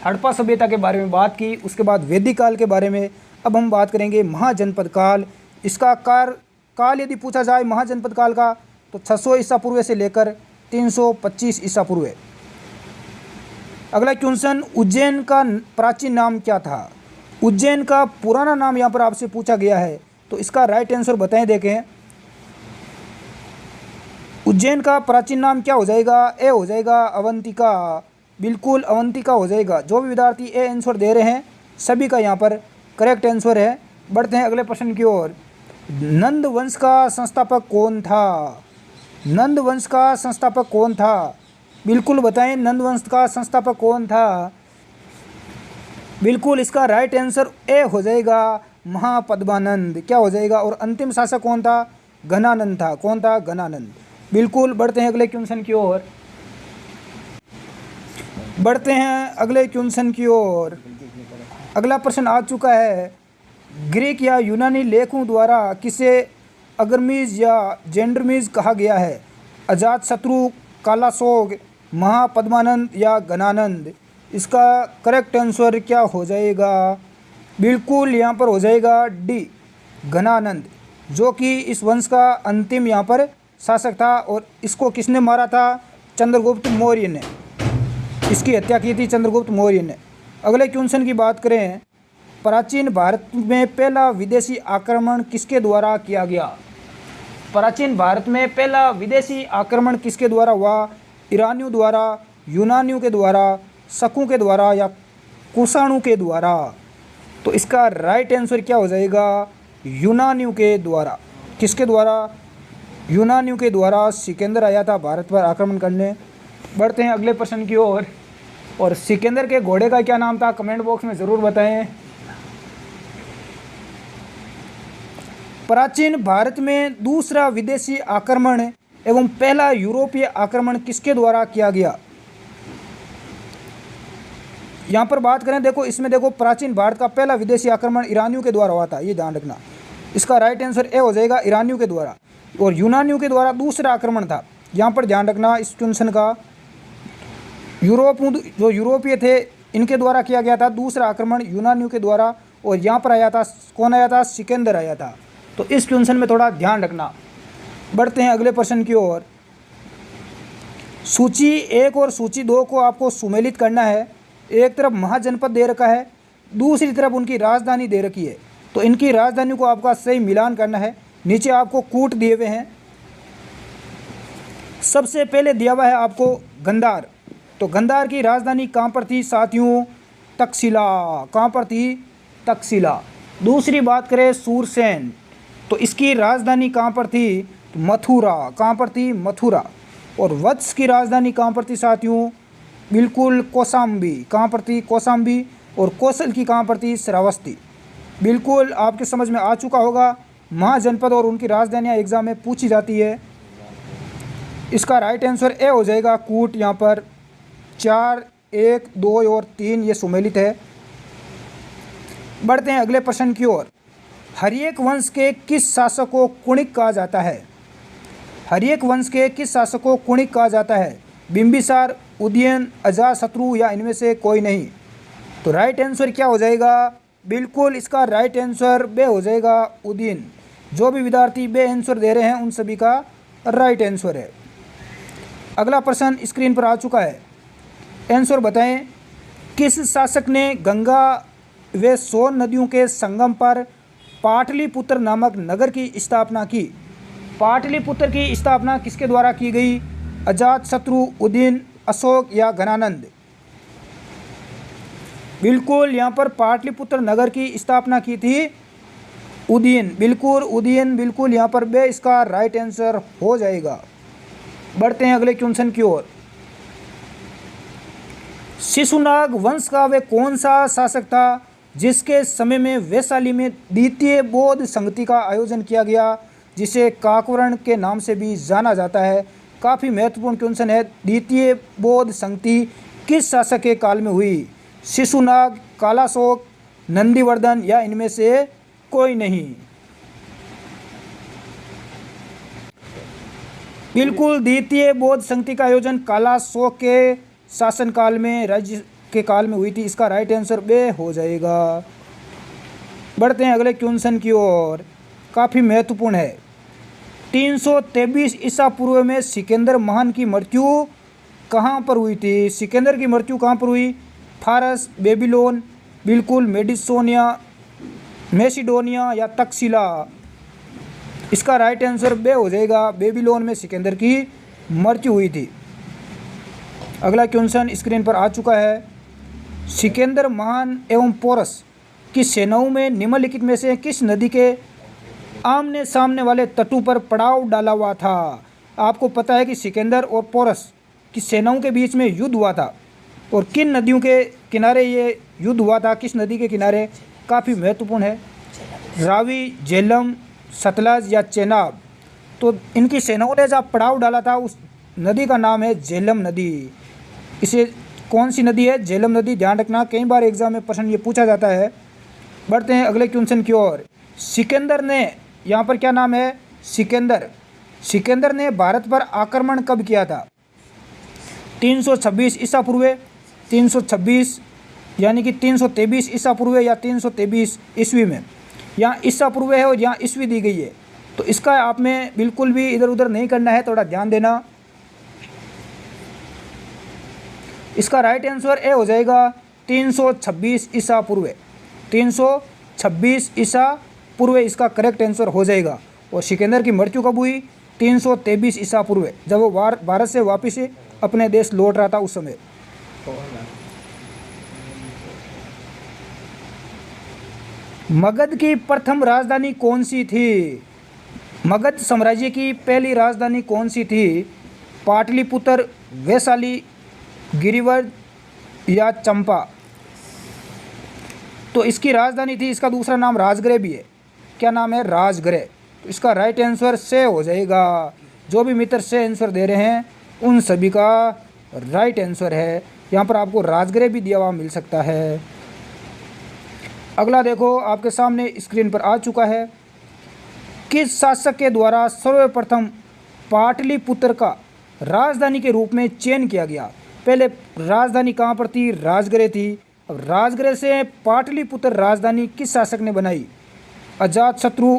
हड़प्पा सभ्यता के बारे में बात की, उसके बाद वैदिक काल के बारे में। अब हम बात करेंगे महाजनपद काल। इसका काल यदि पूछा जाए महाजनपद काल का तो 600 ईसा पूर्व से लेकर 325 ईसा पूर्व। अगला क्वेश्चन, उज्जैन का प्राचीन नाम क्या था? उज्जैन का पुराना नाम यहाँ पर आपसे पूछा गया है, तो इसका राइट आंसर बताएं। देखें, उज्जैन का प्राचीन नाम क्या हो जाएगा? ए हो जाएगा अवंतिका। बिल्कुल अवंतिका हो जाएगा। जो भी विद्यार्थी ए आंसर दे रहे हैं सभी का यहाँ पर करेक्ट आंसर है। बढ़ते हैं अगले प्रश्न की ओर। नंद वंश का संस्थापक कौन था? नंद वंश का संस्थापक कौन था? बिल्कुल बताएं, नंद वंश का संस्थापक कौन था? बिल्कुल इसका राइट आंसर ए हो जाएगा महापद्मानंद। क्या हो जाएगा? और अंतिम शासक कौन था? घनानंद था। कौन था? घनानंद। बिल्कुल। बढ़ते हैं अगले क्वेश्चन की ओर। बढ़ते हैं अगले क्वेश्चन की ओर। अगला प्रश्न आ चुका है। ग्रीक या यूनानी लेखों द्वारा किसे अगरमीज या जेंडरमीज कहा गया है? अजातशत्रु, कालाशोक, महापद्मानंद या घनानंद? इसका करेक्ट आंसर क्या हो जाएगा? बिल्कुल यहाँ पर हो जाएगा डी, घनानंद, जो कि इस वंश का अंतिम यहाँ पर शासक था। और इसको किसने मारा था? चंद्रगुप्त मौर्य ने। इसकी हत्या की थी चंद्रगुप्त मौर्य ने। अगले क्वेश्चन की बात करें, प्राचीन भारत में पहला विदेशी आक्रमण किसके द्वारा किया गया? प्राचीन भारत में पहला विदेशी आक्रमण किसके द्वारा हुआ? ईरानियों द्वारा, यूनानियों के द्वारा, शकों के द्वारा या कुषाणों के द्वारा? तो इसका राइट आंसर क्या हो जाएगा? यूनानियों के द्वारा। किसके द्वारा? यूनानियों के द्वारा सिकंदर आया था भारत पर आक्रमण करने। बढ़ते हैं अगले प्रश्न की ओर। और सिकंदर के घोड़े का क्या नाम था? कमेंट बॉक्स में ज़रूर बताएं। प्राचीन भारत में दूसरा विदेशी आक्रमण एवं पहला यूरोपीय आक्रमण किसके द्वारा किया गया? यहाँ पर बात करें, देखो इसमें देखो, प्राचीन भारत का पहला विदेशी आक्रमण ईरानियों के द्वारा हुआ था, ये ध्यान रखना। इसका राइट आंसर ए हो जाएगा, ईरानियों के द्वारा। और यूनानियों के द्वारा दूसरा आक्रमण था। यहाँ पर ध्यान रखना इस क्वेश्चन का। जो यूरोपीय थे इनके द्वारा किया गया था दूसरा आक्रमण यूनानियों के द्वारा। और यहाँ पर आया था, कौन आया था? सिकंदर आया था। तो इस क्वेश्चन में थोड़ा ध्यान रखना। बढ़ते हैं अगले प्रश्न की ओर। सूची 1 और सूची 2 को आपको सुमेलित करना है। एक तरफ महाजनपद दे रखा है, दूसरी तरफ उनकी राजधानी दे रखी है। तो इनकी राजधानी को आपका सही मिलान करना है। नीचे आपको कूट दिए हुए हैं। सबसे पहले दिया हुआ है आपको गंधार। तो गंधार की राजधानी कहाँ पर थी साथियों? तक्षशिला। कहाँ पर थी? तक्षशिला। दूसरी बात करें सूरसेन, तो इसकी राजधानी कहाँ पर थी? मथुरा। कहाँ पर थी? मथुरा। और वत्स की राजधानी कहाँ पर थी साथियों? बिल्कुल कौशाम्बी। कहाँ पर थी? कौशाम्बी। और कौशल की कहाँ पर थी? श्रावस्ती। बिल्कुल आपके समझ में आ चुका होगा। महाजनपद और उनकी राजधानियाँ एग्जाम में पूछी जाती है। इसका राइट आंसर ए हो जाएगा कूट। यहाँ पर 4, 1, 2 और 3 ये सुमेलित है। बढ़ते हैं अगले प्रश्न की ओर। हर्यक वंश के किस शासक को कुणिक कहा जाता है? हर्यक वंश के किस शासक को कुणिक कहा जाता है? बिंबिसार, उदयन, अजातशत्रु या इनमें से कोई नहीं? तो राइट आंसर क्या हो जाएगा? बिल्कुल इसका राइट आंसर बे हो जाएगा, उदयन। जो भी विद्यार्थी बे आंसर दे रहे हैं उन सभी का राइट आंसर है। अगला प्रश्न स्क्रीन पर आ चुका है। आंसर बताएं। किस शासक ने गंगा व सोन नदियों के संगम पर पाटलिपुत्र नामक नगर की स्थापना की? पाटलिपुत्र की स्थापना किसके द्वारा की गई? अजातशत्रु, उदयन, अशोक या घनानंद? बिल्कुल यहाँ पर पाटलिपुत्र नगर की स्थापना की थी उदयन। बिल्कुल उदयन। बिल्कुल यहाँ पर बे इसका राइट आंसर हो जाएगा। बढ़ते हैं अगले क्वेश्चन की ओर। शिशुनाग वंश का वे कौन सा शासक था जिसके समय में वैशाली में द्वितीय बौद्ध संगति का आयोजन किया गया, जिसे काकवर्ण के नाम से भी जाना जाता है? काफ़ी महत्वपूर्ण क्वेश्चन है। द्वितीय बौद्ध संगति किस शासक के काल में हुई? शिशुनाग, कालाशोक, नंदीवर्धन या इनमें से कोई नहीं? बिल्कुल द्वितीय बौद्ध संगति का आयोजन कालाशोक के शासनकाल में, राज्य के काल में हुई थी। इसका राइट आंसर बे हो जाएगा। बढ़ते हैं अगले क्वेश्चन की ओर, काफ़ी महत्वपूर्ण है। 323 ईसा पूर्व में सिकंदर महान की मृत्यु कहाँ पर हुई थी? सिकंदर की मृत्यु कहाँ पर हुई? फारस, बेबीलोन, बिल्कुल मैसिडोनिया या तक्षशिला? इसका राइट आंसर बे हो जाएगा। बेबीलोन में सिकंदर की मृत्यु हुई थी। अगला क्वेश्चन स्क्रीन पर आ चुका है। सिकंदर महान एवं पोरस की सेनाओं में निम्नलिखित में से किस नदी के आमने सामने वाले तटों पर पड़ाव डाला हुआ था? आपको पता है कि सिकंदर और पोरस की सेनाओं के बीच में युद्ध हुआ था, और किन नदियों के किनारे ये युद्ध हुआ था? किस नदी के किनारे? काफ़ी महत्वपूर्ण है। रावी, झेलम, सतलज या चेनाब? तो इनकी सेनाओं ने जहाँ पड़ाव डाला था उस नदी का नाम है झेलम नदी। इसे कौन सी नदी है? झेलम नदी। ध्यान रखना, कई बार एग्जाम में प्रश्न ये पूछा जाता है। बढ़ते हैं अगले क्वेश्चन की ओर। सिकंदर ने, यहाँ पर क्या नाम है? सिकंदर ने भारत पर आक्रमण कब किया था? 326 ईसा पूर्व, 326 यानी कि 323 ईसा पूर्व या 323 ईस्वी में? यहाँ ईसा पूर्व है और यहाँ ईस्वी दी गई है, तो इसका आप में बिल्कुल भी इधर उधर नहीं करना है, थोड़ा ध्यान देना। इसका राइट आंसर ए हो जाएगा 326 ईसा पूर्व। 326 ईसा पूर्व इसका करेक्ट आंसर हो जाएगा। और सिकंदर की मृत्यु कब हुई? 323 ईसा पूर्व, जब वो भारत से वापस अपने देश लौट रहा था उस समय। मगध की प्रथम राजधानी कौन सी थी? मगध साम्राज्य की पहली राजधानी कौन सी थी? पाटलिपुत्र, वैशाली, गिरिवर्ध या चंपा? तो इसकी राजधानी थी, इसका दूसरा नाम राजगृह भी है। क्या नाम है? राजगृह। तो इसका राइट आंसर से हो जाएगा। जो भी मित्र से आंसर दे रहे हैं उन सभी का राइट आंसर है। यहाँ पर आपको राजगृह भी दिया हुआ मिल सकता है। अगला देखो, आपके सामने स्क्रीन पर आ चुका है। किस शासक के द्वारा सर्वप्रथम पाटलिपुत्र का राजधानी के रूप में चयन किया गया? पहले राजधानी कहाँ पर थी? राजगृह थी। अब राजगृह से पाटलिपुत्र राजधानी किस शासक ने बनाई? अजातशत्रु,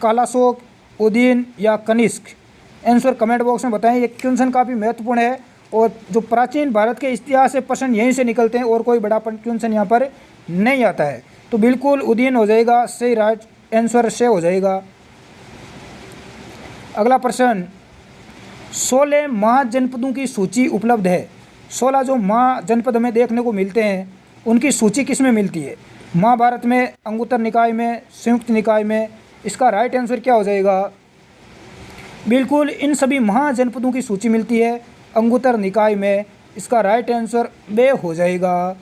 कालाशोक, उदयन या कनिष्क? आंसर कमेंट बॉक्स में बताएं। ये क्वेश्चन काफ़ी महत्वपूर्ण है और जो प्राचीन भारत के इतिहास से प्रश्न यहीं से निकलते हैं और कोई बड़ा क्वेश्चन यहाँ पर नहीं आता है। तो बिल्कुल उदयन हो जाएगा, सही राइट आंसर से हो जाएगा। अगला प्रश्न, 16 महाजनपदों की सूची उपलब्ध है। 16 जो महाजनपद हमें देखने को मिलते हैं उनकी सूची किस में मिलती है? महाभारत में, अंगुत्तर निकाय में, संयुक्त निकाय में? इसका राइट आंसर क्या हो जाएगा? बिल्कुल इन सभी महाजनपदों की सूची मिलती है अंगुत्तर निकाय में। इसका राइट आंसर बे हो जाएगा।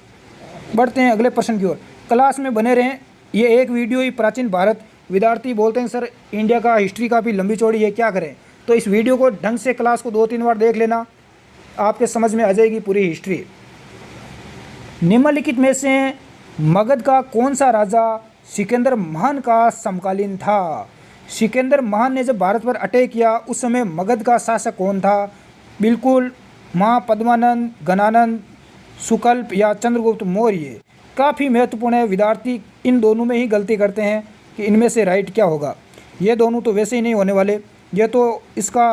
बढ़ते हैं अगले प्रश्न की ओर। क्लास में बने रहें। ये एक वीडियो ही प्राचीन भारत, विद्यार्थी बोलते हैं सर इंडिया का हिस्ट्री काफ़ी लंबी चौड़ी है, क्या करें? तो इस वीडियो को ढंग से क्लास को 2-3 बार देख लेना, आपके समझ में आ जाएगी पूरी हिस्ट्री। निम्नलिखित में से मगध का कौन सा राजा सिकंदर महान का समकालीन था? सिकंदर महान ने जब भारत पर अटैक किया उस समय मगध का शासक कौन था? बिल्कुल महापद्मानंद, गणानंद, सुकल्प या चंद्रगुप्त मौर्य? काफ़ी महत्वपूर्ण है। विद्यार्थी इन दोनों में ही गलती करते हैं कि इनमें से राइट क्या होगा। ये दोनों तो वैसे ही नहीं होने वाले। ये तो इसका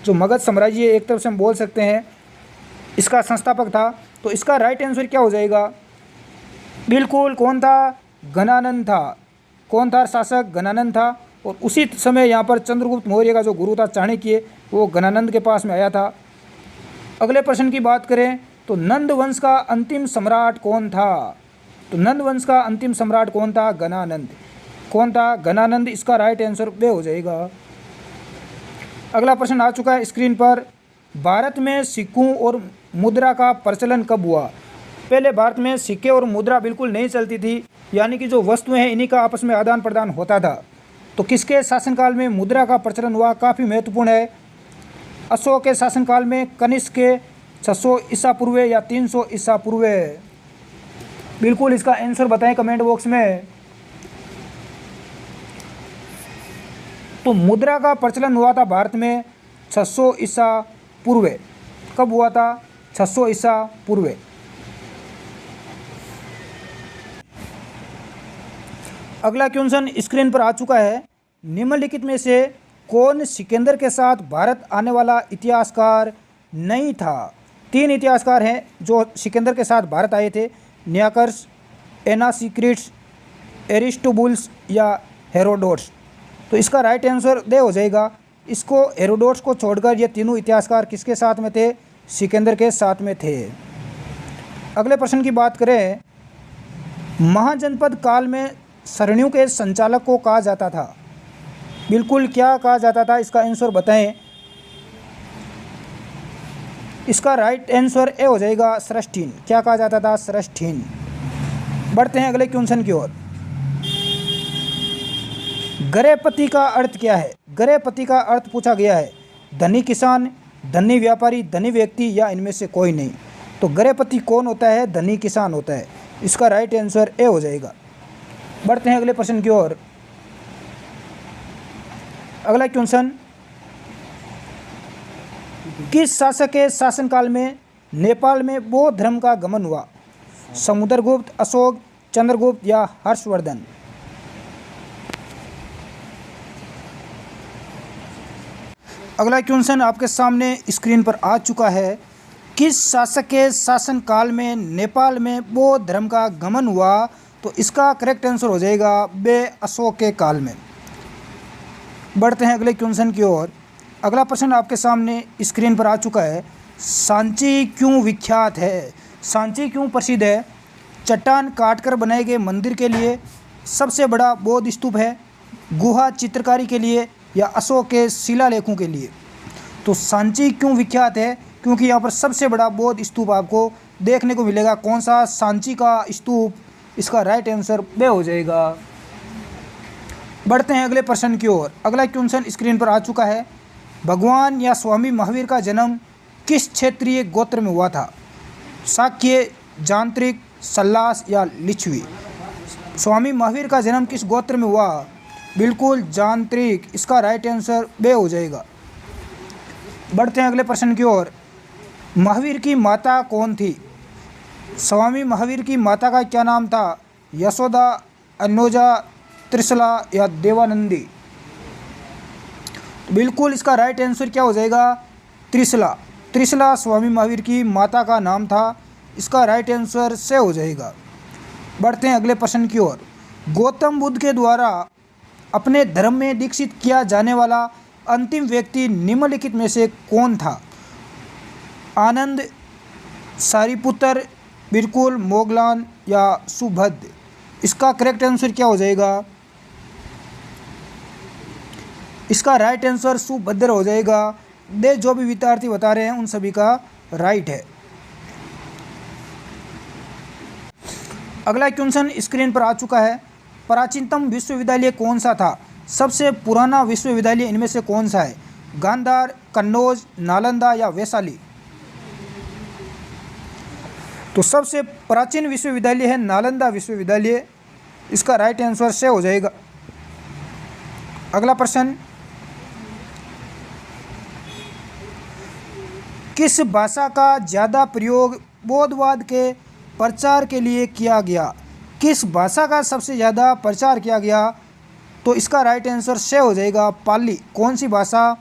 जो मगध साम्राज्य एक तरफ से हम बोल सकते हैं इसका संस्थापक था। तो इसका राइट आंसर क्या हो जाएगा? बिल्कुल कौन था? गणानंद था। कौन था शासक? गणानंद था। और उसी समय यहाँ पर चंद्रगुप्त मौर्य का जो गुरु था चाणक्य, वो गणानंद के पास में आया था। अगले प्रश्न की बात करें तो नंद वंश का अंतिम सम्राट कौन था? तो नंद वंश का अंतिम सम्राट कौन था? गणानंद। कौन था? गणानंद। इसका राइट आंसर बे हो जाएगा। अगला प्रश्न आ चुका है स्क्रीन पर। भारत में सिक्कों और मुद्रा का प्रचलन कब हुआ? पहले भारत में सिक्के और मुद्रा बिल्कुल नहीं चलती थी, यानी कि जो वस्तुएं हैं इन्हीं का आपस में आदान प्रदान होता था। तो किसके शासनकाल में मुद्रा का प्रचलन हुआ? काफ़ी महत्वपूर्ण है। अशोक के शासनकाल में कनिष्क के 600 ईसा पूर्व या 300 ईसा पूर्व? बिल्कुल इसका आंसर बताएं कमेंट बॉक्स में। तो मुद्रा का प्रचलन हुआ था भारत में 600 ईसा पूर्व। कब हुआ था? 600 ईसा पूर्व। अगला क्वेश्चन स्क्रीन पर आ चुका है। निम्नलिखित में से कौन सिकंदर के साथ भारत आने वाला इतिहासकार नहीं था? 3 इतिहासकार हैं जो सिकंदर के साथ भारत आए थे। नियाकर्स, एनासिक्रिट्स, एरिस्टोबुलस या हेरोडोट्स। तो इसका राइट आंसर दे हो जाएगा। इसको हेरोडोट्स को छोड़कर ये तीनों इतिहासकार किसके साथ में थे? सिकंदर के साथ में थे। अगले प्रश्न की बात करें, महाजनपद काल में सरणियों के संचालक को कहा जाता था। बिल्कुल क्या कहा जाता था? इसका आंसर बताएं। इसका राइट आंसर ए हो जाएगा श्रेष्ठीन। क्या कहा जाता था? श्रेष्ठीन। बढ़ते हैं अगले क्वेश्चन की ओर। गृहपति का अर्थ क्या है? गृहपति का अर्थ पूछा गया है। धनी किसान, धनी व्यापारी, धनी व्यक्ति या इनमें से कोई नहीं। तो गृहपति कौन होता है? धनी किसान होता है। इसका राइट आंसर ए हो जाएगा। बढ़ते हैं अगले प्रश्न की ओर। अगला क्वेश्चन, किस शासक के शासनकाल में नेपाल में बौद्ध धर्म का गमन हुआ? समुद्रगुप्त, अशोक, चंद्रगुप्त या हर्षवर्धन? अगला क्वेश्चन आपके सामने स्क्रीन पर आ चुका है। किस शासक के शासनकाल में नेपाल में बौद्ध धर्म का गमन हुआ? तो इसका करेक्ट आंसर हो जाएगा बे अशोक के काल में। बढ़ते हैं अगले क्वेश्चन की ओर। अगला प्रश्न आपके सामने स्क्रीन पर आ चुका है। सांची क्यों विख्यात है? सांची क्यों प्रसिद्ध है? चट्टान काटकर बनाए गए मंदिर के लिए, सबसे बड़ा बौद्ध स्तूप है, गुहा चित्रकारी के लिए या अशोक के शिलालेखों के लिए? तो सांची क्यों विख्यात है? क्योंकि यहाँ पर सबसे बड़ा बौद्ध स्तूप आपको देखने को मिलेगा। कौन सा? सांची का स्तूप। इसका राइट आंसर बे हो जाएगा। बढ़ते हैं अगले प्रश्न की ओर। अगला क्वेश्चन स्क्रीन पर आ चुका है। भगवान या स्वामी महावीर का जन्म किस क्षेत्रीय गोत्र में हुआ था? शाक्य, जांत्रिक, सल्लास या लिच्छवी? स्वामी महावीर का जन्म किस गोत्र में हुआ? बिल्कुल जांत्रिक। इसका राइट आंसर बे हो जाएगा। बढ़ते हैं अगले प्रश्न की ओर। महावीर की माता कौन थी? स्वामी महावीर की माता का क्या नाम था? यशोदा, अनोजा, त्रिशला या देवानंदी? बिल्कुल इसका राइट आंसर क्या हो जाएगा? त्रिशला। त्रिशला स्वामी महावीर की माता का नाम था। इसका राइट आंसर से हो जाएगा। बढ़ते हैं अगले प्रश्न की ओर। गौतम बुद्ध के द्वारा अपने धर्म में दीक्षित किया जाने वाला अंतिम व्यक्ति निम्नलिखित में से कौन था? आनंद, सारिपुत्र, बिल्कुल मोगलान या सुभद्र? इसका करेक्ट आंसर क्या हो जाएगा? इसका राइट आंसर सुभद्र हो जाएगा। दे जो भी विद्यार्थी बता रहे हैं उन सभी का राइट है। अगला क्वेश्चन स्क्रीन पर आ चुका है। प्राचीनतम विश्वविद्यालय कौन सा था? सबसे पुराना विश्वविद्यालय इनमें से कौन सा है? गांधार, कन्नौज, नालंदा या वैशाली? तो सबसे प्राचीन विश्वविद्यालय है नालंदा विश्वविद्यालय। इसका राइट आंसर से हो जाएगा। अगला प्रश्न, किस भाषा का ज़्यादा प्रयोग बौद्धवाद के प्रचार के लिए किया गया? किस भाषा का सबसे ज़्यादा प्रचार किया गया? तो इसका राइट आंसर से हो जाएगा पाली। कौन सी भाषा?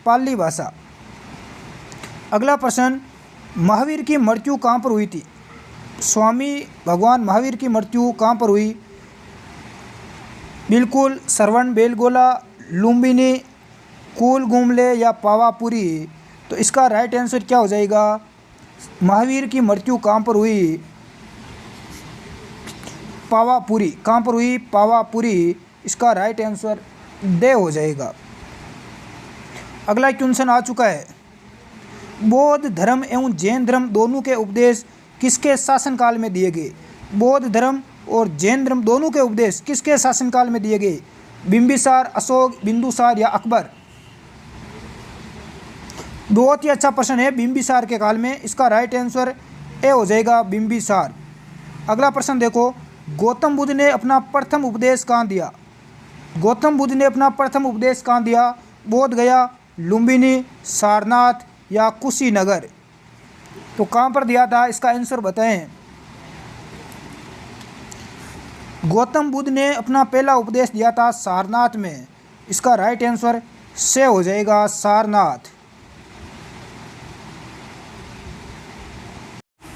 पाली भाषा। अगला प्रश्न, महावीर की मृत्यु कहाँ पर हुई थी? स्वामी भगवान महावीर की मृत्यु कहाँ पर हुई? बिल्कुल श्रवण बेलगोला, लुम्बिनी, कूलगुमले या पावापुरी? तो इसका राइट आंसर क्या हो जाएगा? महावीर की मृत्यु कहाँ पर हुई? पावापुरी। कहाँ पर हुई? पावापुरी। इसका राइट आंसर दे हो जाएगा। अगला क्वेश्चन आ चुका है। बौद्ध धर्म एवं जैन धर्म दोनों के उपदेश किसके शासनकाल में दिए गए? बौद्ध धर्म और जैन धर्म दोनों के उपदेश किसके शासनकाल में दिए गए? बिंबिसार, अशोक, बिंदुसार या अकबर? बहुत ही अच्छा प्रश्न है, बिंबिसार के काल में। इसका राइट आंसर ए हो जाएगा, बिंबिसार। अगला प्रश्न देखो, गौतम बुद्ध ने अपना प्रथम उपदेश कहाँ दिया? गौतम बुद्ध ने अपना प्रथम उपदेश कहाँ दिया? बोध गया, लुम्बिनी, सारनाथ या कुशीनगर? तो कहाँ पर दिया था, इसका आंसर बताएं। गौतम बुद्ध ने अपना पहला उपदेश दिया था सारनाथ में। इसका राइट आंसर से हो जाएगा, सारनाथ।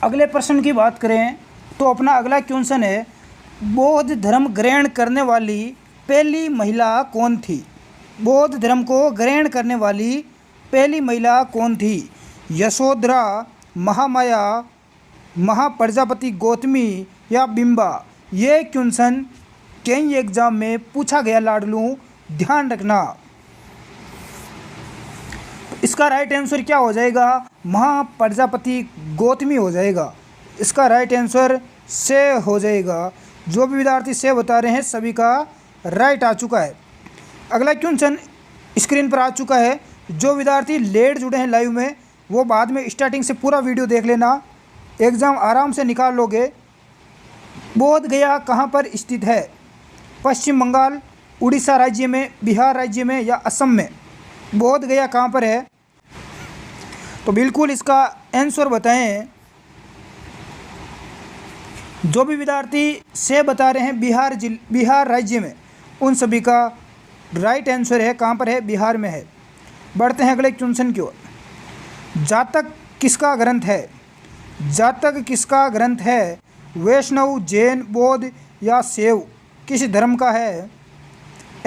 अगले प्रश्न की बात करें तो अपना अगला क्वेश्चन है, बौद्ध धर्म ग्रहण करने वाली पहली महिला कौन थी? बौद्ध धर्म को ग्रहण करने वाली पहली महिला कौन थी? यशोधरा, महामाया, महाप्रजापति गौतमी या बिंबा? ये क्वेश्चन कई एग्जाम में पूछा गया लाडलू, ध्यान रखना। इसका राइट आंसर क्या हो जाएगा? महाप्रजापति गौतमी हो जाएगा। इसका राइट आंसर से हो जाएगा। जो भी विद्यार्थी से बता रहे हैं सभी का राइट आ चुका है। अगला क्वेश्चन स्क्रीन पर आ चुका है। जो विद्यार्थी लेट जुड़े हैं लाइव में वो बाद में स्टार्टिंग से पूरा वीडियो देख लेना, एग्ज़ाम आराम से निकाल लोगे। बोध गया कहाँ पर स्थित है? पश्चिम बंगाल, उड़ीसा राज्य में, बिहार राज्य में या असम में? बोध गया कहाँ पर है? तो बिल्कुल इसका आंसर बताएं। जो भी विद्यार्थी से बता रहे हैं बिहार राज्य में, उन सभी का राइट आंसर है कहाँ पर है? बिहार में है। बढ़ते हैं अगले क्वेश्चन की ओर। जातक किसका ग्रंथ है? जातक किसका ग्रंथ है? वैष्णव, जैन, बौद्ध या शैव? किस धर्म का है?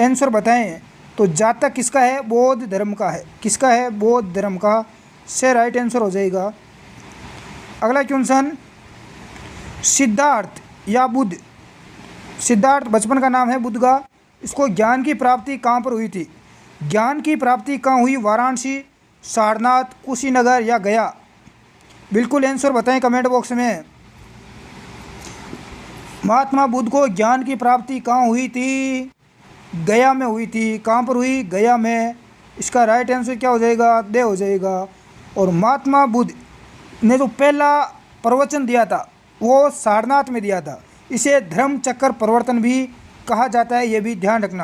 आंसर बताएं। तो जातक किसका है? बौद्ध धर्म का है। किसका है? बौद्ध धर्म का। से राइट आंसर हो जाएगा। अगला क्वेश्चन, सिद्धार्थ या बुद्ध? सिद्धार्थ बचपन का नाम है बुद्ध का। इसको ज्ञान की प्राप्ति कहाँ पर हुई थी? ज्ञान की प्राप्ति कहाँ हुई? वाराणसी, सारनाथ, कुशीनगर या गया? बिल्कुल आंसर बताएं कमेंट बॉक्स में। महात्मा बुद्ध को ज्ञान की प्राप्ति कहाँ हुई थी? गया में हुई थी। कहाँ पर हुई? गया में। इसका राइट आंसर क्या हो जाएगा? दे हो जाएगा। और महात्मा बुद्ध ने जो पहला प्रवचन दिया था वो सारनाथ में दिया था। इसे धर्म चक्र प्रवर्तन भी कहा जाता है, ये भी ध्यान रखना।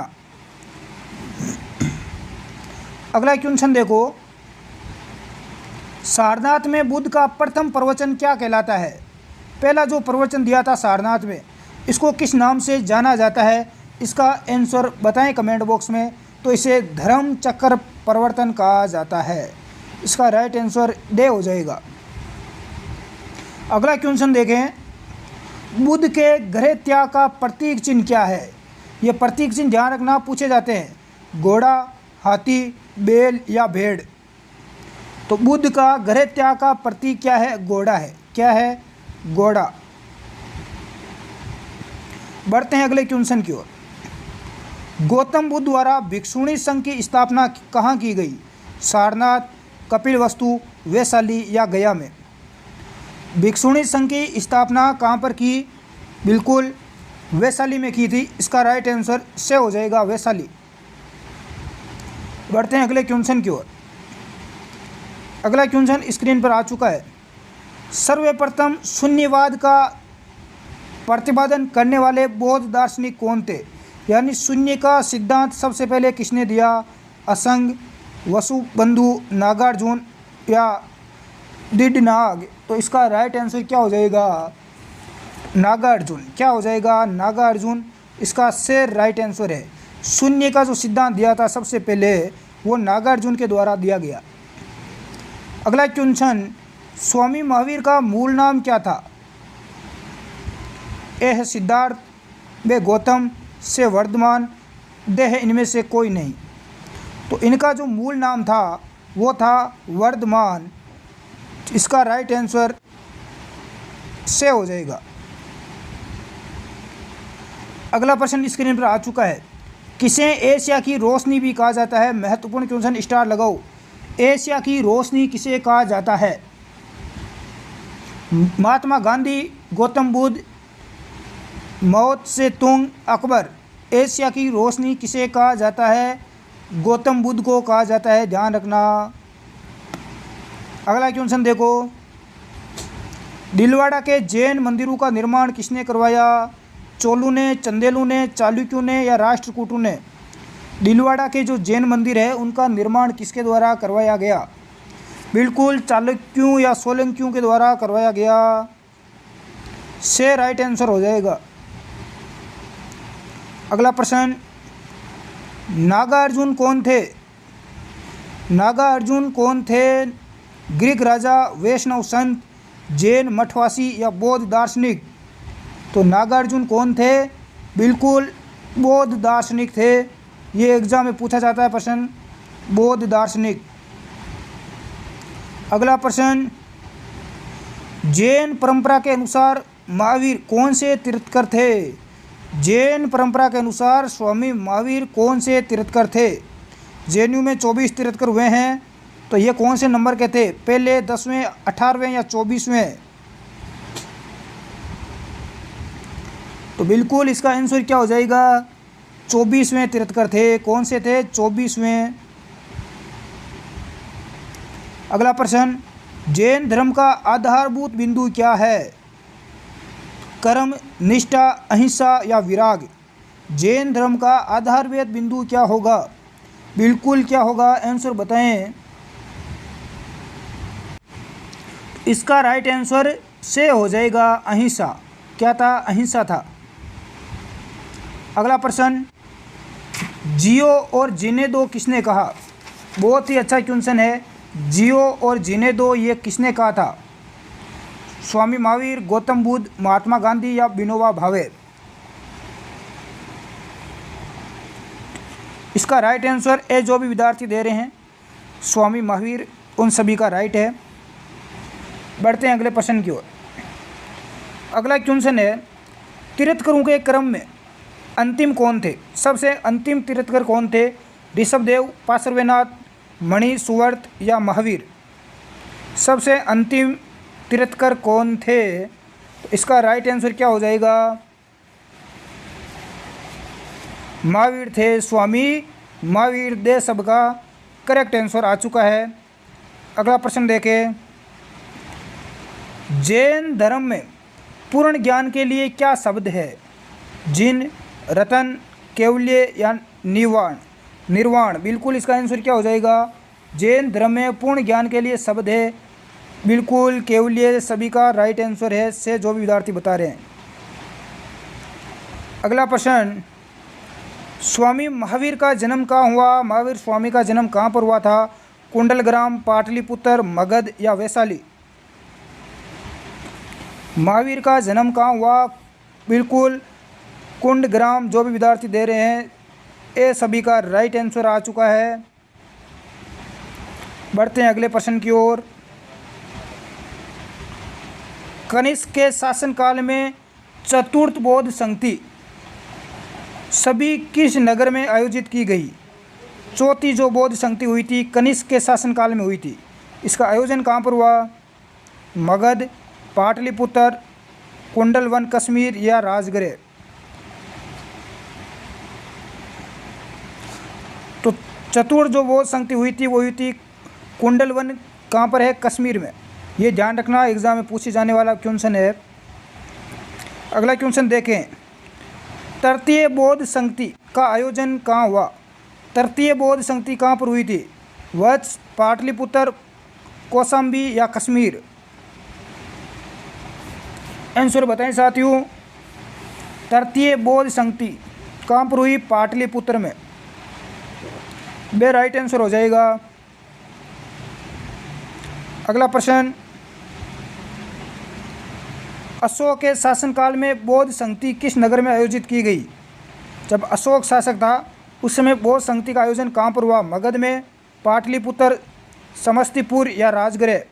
अगला क्वेश्चन देखो, सारनाथ में बुद्ध का प्रथम प्रवचन क्या कहलाता है? पहला जो प्रवचन दिया था सारनाथ में, इसको किस नाम से जाना जाता है? इसका आंसर बताएं कमेंट बॉक्स में। तो इसे धर्म चक्र प्रवर्तन कहा जाता है। इसका राइट आंसर डे हो जाएगा। अगला क्वेश्चन देखें, बुद्ध के गृह त्याग का प्रतीक चिन्ह क्या है? ये प्रतीक चिन्ह ध्यान रखना, पूछे जाते हैं। घोड़ा, हाथी, बैल या भेड़? तो बुद्ध का गृह त्याग का प्रतीक क्या है? घोड़ा है। क्या है? घोड़ा। बढ़ते हैं अगले क्वेश्चन की ओर। गौतम बुद्ध द्वारा भिक्षुणी संघ की स्थापना कहाँ की गई? सारनाथ, कपिलवस्तु, वैशाली या गया में? भिक्षुणी संघ की स्थापना कहाँ पर की? बिल्कुल वैशाली में की थी। इसका राइट आंसर से हो जाएगा, वैशाली। बढ़ते हैं अगले क्वेश्चन की ओर। अगला क्वेश्चन स्क्रीन पर आ चुका है। सर्वप्रथम शून्यवाद का प्रतिपादन करने वाले बौद्ध दार्शनिक कौन थे? यानी शून्य का सिद्धांत सबसे पहले किसने दिया? असंग, वसुबंधु, नागार्जुन या दिडनाग? तो इसका राइट आंसर क्या हो जाएगा? नागार्जुन। क्या हो जाएगा? नागार्जुन। इसका से राइट आंसर है। शून्य का जो सिद्धांत दिया था सबसे पहले वो नागार्जुन के द्वारा दिया गया। अगला क्वेश्चन, स्वामी महावीर का मूल नाम क्या था? ए है सिद्धार्थ, बे गौतम, से वर्धमान, दे है इनमें से कोई नहीं। तो इनका जो मूल नाम था वो था वर्धमान। इसका राइट आंसर से हो जाएगा। अगला प्रश्न स्क्रीन पर आ चुका है। किसे एशिया की रोशनी भी कहा जाता है? महत्वपूर्ण क्वेश्चन, स्टार लगाओ। एशिया की रोशनी किसे कहा जाता है? महात्मा गांधी, गौतम बुद्ध, माओ से तुंग, अकबर? एशिया की रोशनी किसे कहा जाता है? गौतम बुद्ध को कहा जाता है, ध्यान रखना। अगला क्वेश्चन देखो, दिलवाड़ा के जैन मंदिरों का निर्माण किसने करवाया? चोलू ने, चंदेलू ने, चालुक्यों ने या राष्ट्रकूटों ने? दिलवाड़ा के जो जैन मंदिर है उनका निर्माण किसके द्वारा करवाया गया? बिल्कुल चालुक्यों या सोलंकियों के द्वारा करवाया गया। से राइट आंसर हो जाएगा। अगला प्रश्न, नागार्जुन कौन थे? नागार्जुन कौन थे? ग्रीक राजा, वैष्णव संत, जैन मठवासी या बौद्ध दार्शनिक? तो नागार्जुन कौन थे? बिल्कुल बौद्ध दार्शनिक थे। ये एग्जाम में पूछा जाता है प्रश्न, बौद्ध दार्शनिक। अगला प्रश्न, जैन परंपरा के अनुसार महावीर कौन से तीर्थकर थे? जैन परंपरा के अनुसार स्वामी महावीर कौन से तीर्थकर थे? जैनयू में 24 तीर्थकर हुए हैं, तो ये कौन से नंबर के थे? पहले, 10वें, 18वें या 24वें? तो बिल्कुल इसका आंसर क्या हो जाएगा? 24वें तीर्थकर थे। कौन से थे? 24वें। अगला प्रश्न, जैन धर्म का आधारभूत बिंदु क्या है? कर्म, निष्ठा, अहिंसा या विराग? जैन धर्म का आधारभूत बिंदु क्या होगा? बिल्कुल क्या होगा? आंसर बताएं। इसका राइट आंसर से हो जाएगा अहिंसा। क्या था? अहिंसा था। अगला प्रश्न, जियो और जीने दो किसने कहा? बहुत ही अच्छा क्वेश्चन है। जियो और जीने दो ये किसने कहा था? स्वामी महावीर, गौतम बुद्ध, महात्मा गांधी या विनोबा भावे? इसका राइट आंसर ए जो भी विद्यार्थी दे रहे हैं स्वामी महावीर, उन सभी का राइट है। बढ़ते हैं अगले प्रश्न की ओर। अगला क्वेश्चन है, तीर्थकरों के क्रम में अंतिम कौन थे? सबसे अंतिम तीर्थकर कौन थे? ऋषभदेव, पार्श्वनाथ, मणि, सुवर्त या महावीर? सबसे अंतिम तीर्थकर कौन थे? तो इसका राइट आंसर क्या हो जाएगा? महावीर थे। स्वामी महावीर दे सबका करेक्ट आंसर आ चुका है। अगला प्रश्न देखें, जैन धर्म में पूर्ण ज्ञान के लिए क्या शब्द है? जिन, रतन, केवल्य या निर्वाण? निर्वाण। बिल्कुल इसका आंसर क्या हो जाएगा? जैन धर्म में पूर्ण ज्ञान के लिए शब्द है बिल्कुल केवल्य। सभी का राइट आंसर है से जो भी विद्यार्थी बता रहे हैं। अगला प्रश्न, स्वामी महावीर का जन्म कहाँ हुआ? महावीर स्वामी का जन्म कहाँ पर हुआ था? कुंडलग्राम, पाटलिपुत्र, मगध या वैशाली? महावीर का जन्म कहाँ हुआ? बिल्कुल कुंडग्राम। जो भी विद्यार्थी दे रहे हैं ये सभी का राइट आंसर आ चुका है। बढ़ते हैं अगले प्रश्न की ओर। कनिष्क के शासनकाल में चतुर्थ बौद्ध संगति सभी किस नगर में आयोजित की गई? चौथी जो बौद्ध संगति हुई थी कनिष्क के शासनकाल में हुई थी, इसका आयोजन कहाँ पर हुआ? मगध, पाटलिपुत्र, कुंडलवन कश्मीर या राजगृह? तो चतुर्थ जो बौद्ध संगति हुई थी वो हुई थी कुंडलवन। कहाँ पर है? कश्मीर में। ये ध्यान रखना, एग्जाम में पूछे जाने वाला क्वेश्चन है। अगला क्वेश्चन देखें, तृतीय बौद्ध संगति का आयोजन कहाँ हुआ? तृतीय बौद्ध संगति कहाँ पर हुई थी? वत्स, पाटलिपुत्र, कौशाम्बी या कश्मीर? आंसर बताएं साथियों। तृतीय बौद्ध संगति कहाँ पर हुई? पाटलिपुत्र में। बे राइट आंसर हो जाएगा। अगला प्रश्न, अशोक के शासनकाल में बौद्ध संगति किस नगर में आयोजित की गई? जब अशोक शासक था उस समय बौद्ध संगति का आयोजन कहाँ पर हुआ? मगध में, पाटलिपुत्र, समस्तीपुर या राजगृह?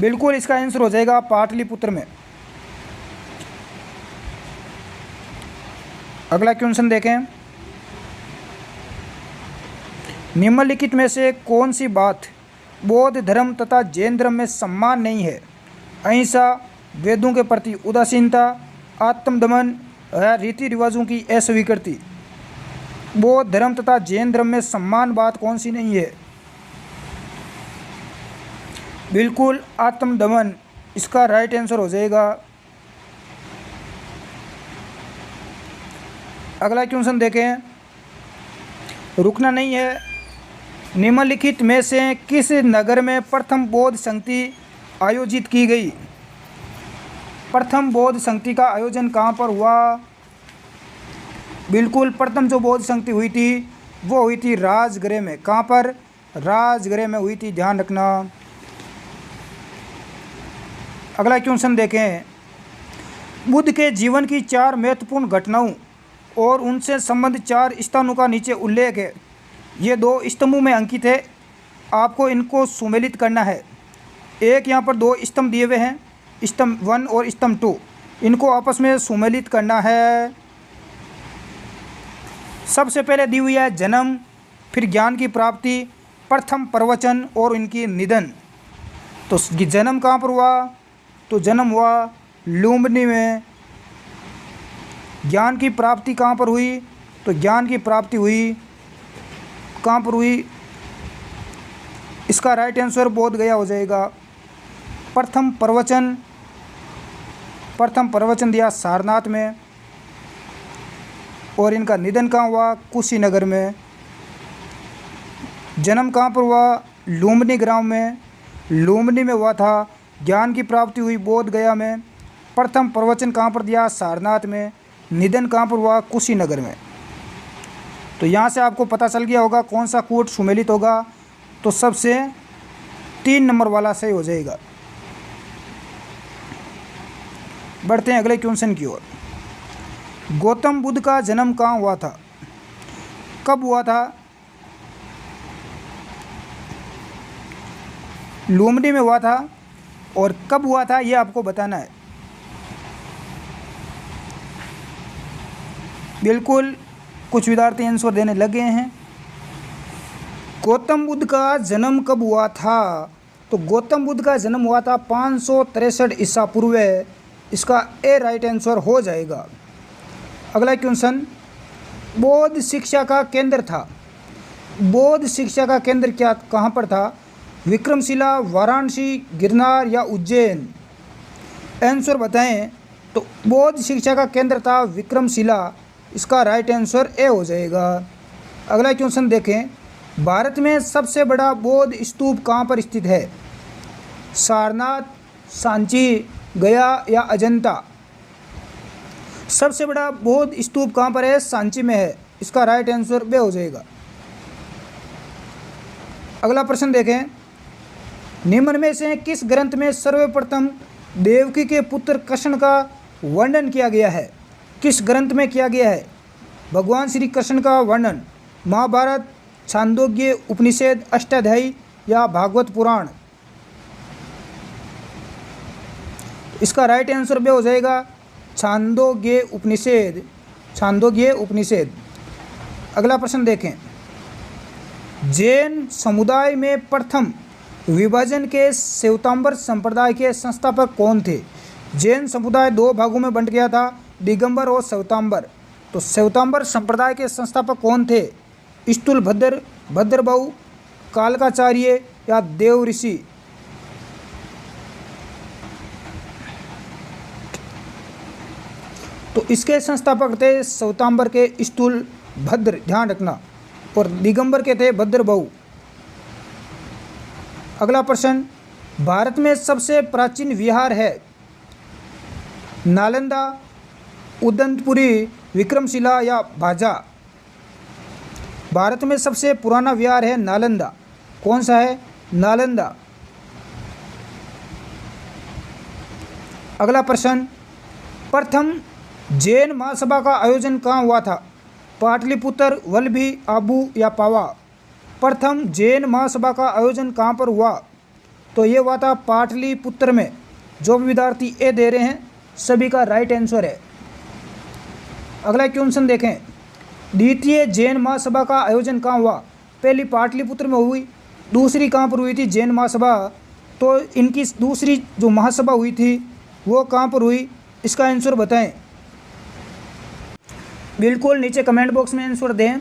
बिल्कुल इसका आंसर हो जाएगा पाटलिपुत्र में। अगला क्वेश्चन देखें, निम्नलिखित में से कौन सी बात बौद्ध धर्म तथा जैन धर्म में समान नहीं है? अहिंसा, वेदों के प्रति उदासीनता, आत्मदमन या रीति रिवाजों की अस्वीकृति? बौद्ध धर्म तथा जैन धर्म में समान बात कौन सी नहीं है? बिल्कुल आत्मदमन इसका राइट आंसर हो जाएगा। अगला क्वेश्चन देखें, रुकना नहीं है। निम्नलिखित में से किस नगर में प्रथम बौद्ध संगति आयोजित की गई? प्रथम बौद्ध संगति का आयोजन कहाँ पर हुआ? बिल्कुल प्रथम जो बौद्ध संगति हुई थी वो हुई थी राजगृह में। कहाँ पर? राजगृह में हुई थी, ध्यान रखना। अगला क्वेश्चन देखें, बुद्ध के जीवन की 4 महत्वपूर्ण घटनाओं और उनसे संबंधित 4 स्थानों का नीचे उल्लेख है। ये 2 स्तंभों में अंकित है, आपको इनको सुमेलित करना है। एक यहाँ पर 2 स्तंभ दिए हुए हैं, स्तंभ 1 और स्तंभ 2, इनको आपस में सुमेलित करना है। सबसे पहले दी हुई है जन्म, फिर ज्ञान की प्राप्ति, प्रथम प्रवचन और इनकी निधन। तो जन्म कहाँ पर हुआ? तो जन्म हुआ लुम्बिनी में। ज्ञान की प्राप्ति कहाँ पर हुई? तो ज्ञान की प्राप्ति हुई कहाँ पर हुई? इसका राइट आंसर बोध गया हो जाएगा। प्रथम प्रवचन दिया सारनाथ में, और इनका निधन कहाँ हुआ? कुशीनगर में। जन्म कहाँ पर हुआ? लुम्बिनी ग्राम में, लुम्बिनी में हुआ था। ज्ञान की प्राप्ति हुई बोध गया में। प्रथम प्रवचन कहाँ पर दिया? सारनाथ में। निधन कहाँ पर हुआ? कुशीनगर में। तो यहाँ से आपको पता चल गया होगा कौन सा कोट सुमेलित होगा। तो सबसे 3 नंबर वाला सही हो जाएगा। बढ़ते हैं अगले क्वेश्चन की ओर। गौतम बुद्ध का जन्म कहाँ हुआ था? कब हुआ था? लुम्बिनी में हुआ था, और कब हुआ था ये आपको बताना है। बिल्कुल कुछ विद्यार्थी आंसर देने लगे हैं। गौतम बुद्ध का जन्म कब हुआ था? तो गौतम बुद्ध का जन्म हुआ था 563 ईसा पूर्व। इसका ए राइट आंसर हो जाएगा। अगला क्वेश्चन, बौद्ध शिक्षा का केंद्र था। बौद्ध शिक्षा का केंद्र क्या कहाँ पर था? विक्रमशिला, वाराणसी, गिरनार या उज्जैन? आंसर बताएं। तो बौद्ध शिक्षा का केंद्र था विक्रमशिला। इसका राइट आंसर ए हो जाएगा। अगला क्वेश्चन देखें, भारत में सबसे बड़ा बौद्ध स्तूप कहाँ पर स्थित है? सारनाथ, सांची, गया या अजंता? सबसे बड़ा बौद्ध स्तूप कहाँ पर है? सांची में है। इसका राइट आंसर बे हो जाएगा। अगला प्रश्न देखें, निम्न में से किस ग्रंथ में सर्वप्रथम देवकी के पुत्र कृष्ण का वर्णन किया गया है? किस ग्रंथ में किया गया है भगवान श्री कृष्ण का वर्णन? महाभारत, छांदोग्य उपनिषद, अष्टाध्यायी या भागवत पुराण? इसका राइट आंसर भी हो जाएगा छांदोग्य उपनिषद। छांदोग्य उपनिषद। अगला प्रश्न देखें, जैन समुदाय में प्रथम विभाजन के श्वेतांबर संप्रदाय के संस्थापक कौन थे? जैन समुदाय 2 भागों में बंट गया था, दिगंबर और श्वेतांबर। तो श्वेतांबर संप्रदाय के संस्थापक कौन थे? स्थूलभद्र, भद्रबाहु, कालकाचार्य या देव ऋषि? तो इसके संस्थापक थे श्वेतांबर के स्थूलभद्र, ध्यान रखना, और दिगंबर के थे भद्रबाहु। अगला प्रश्न, भारत में सबसे प्राचीन विहार है? नालंदा, उदंतपुरी, विक्रमशिला या भाजा? भारत में सबसे पुराना विहार है नालंदा। कौन सा है? नालंदा। अगला प्रश्न, प्रथम जैन महासभा का आयोजन कहाँ हुआ था? पाटलिपुत्र, वल्लभी, आबू या पावा? प्रथम जैन महासभा का आयोजन कहाँ पर हुआ? तो ये हुआ था पाटलिपुत्र में। जो भी विद्यार्थी ए दे रहे हैं सभी का राइट आंसर है। अगला क्वेश्चन देखें, द्वितीय जैन महासभा का आयोजन कहाँ हुआ? पहली पाटलिपुत्र में हुई, दूसरी कहाँ पर हुई थी जैन महासभा? तो इनकी दूसरी जो महासभा हुई थी वो कहाँ पर हुई? इसका आंसर बताएं। बिल्कुल नीचे कमेंट बॉक्स में आंसर दें।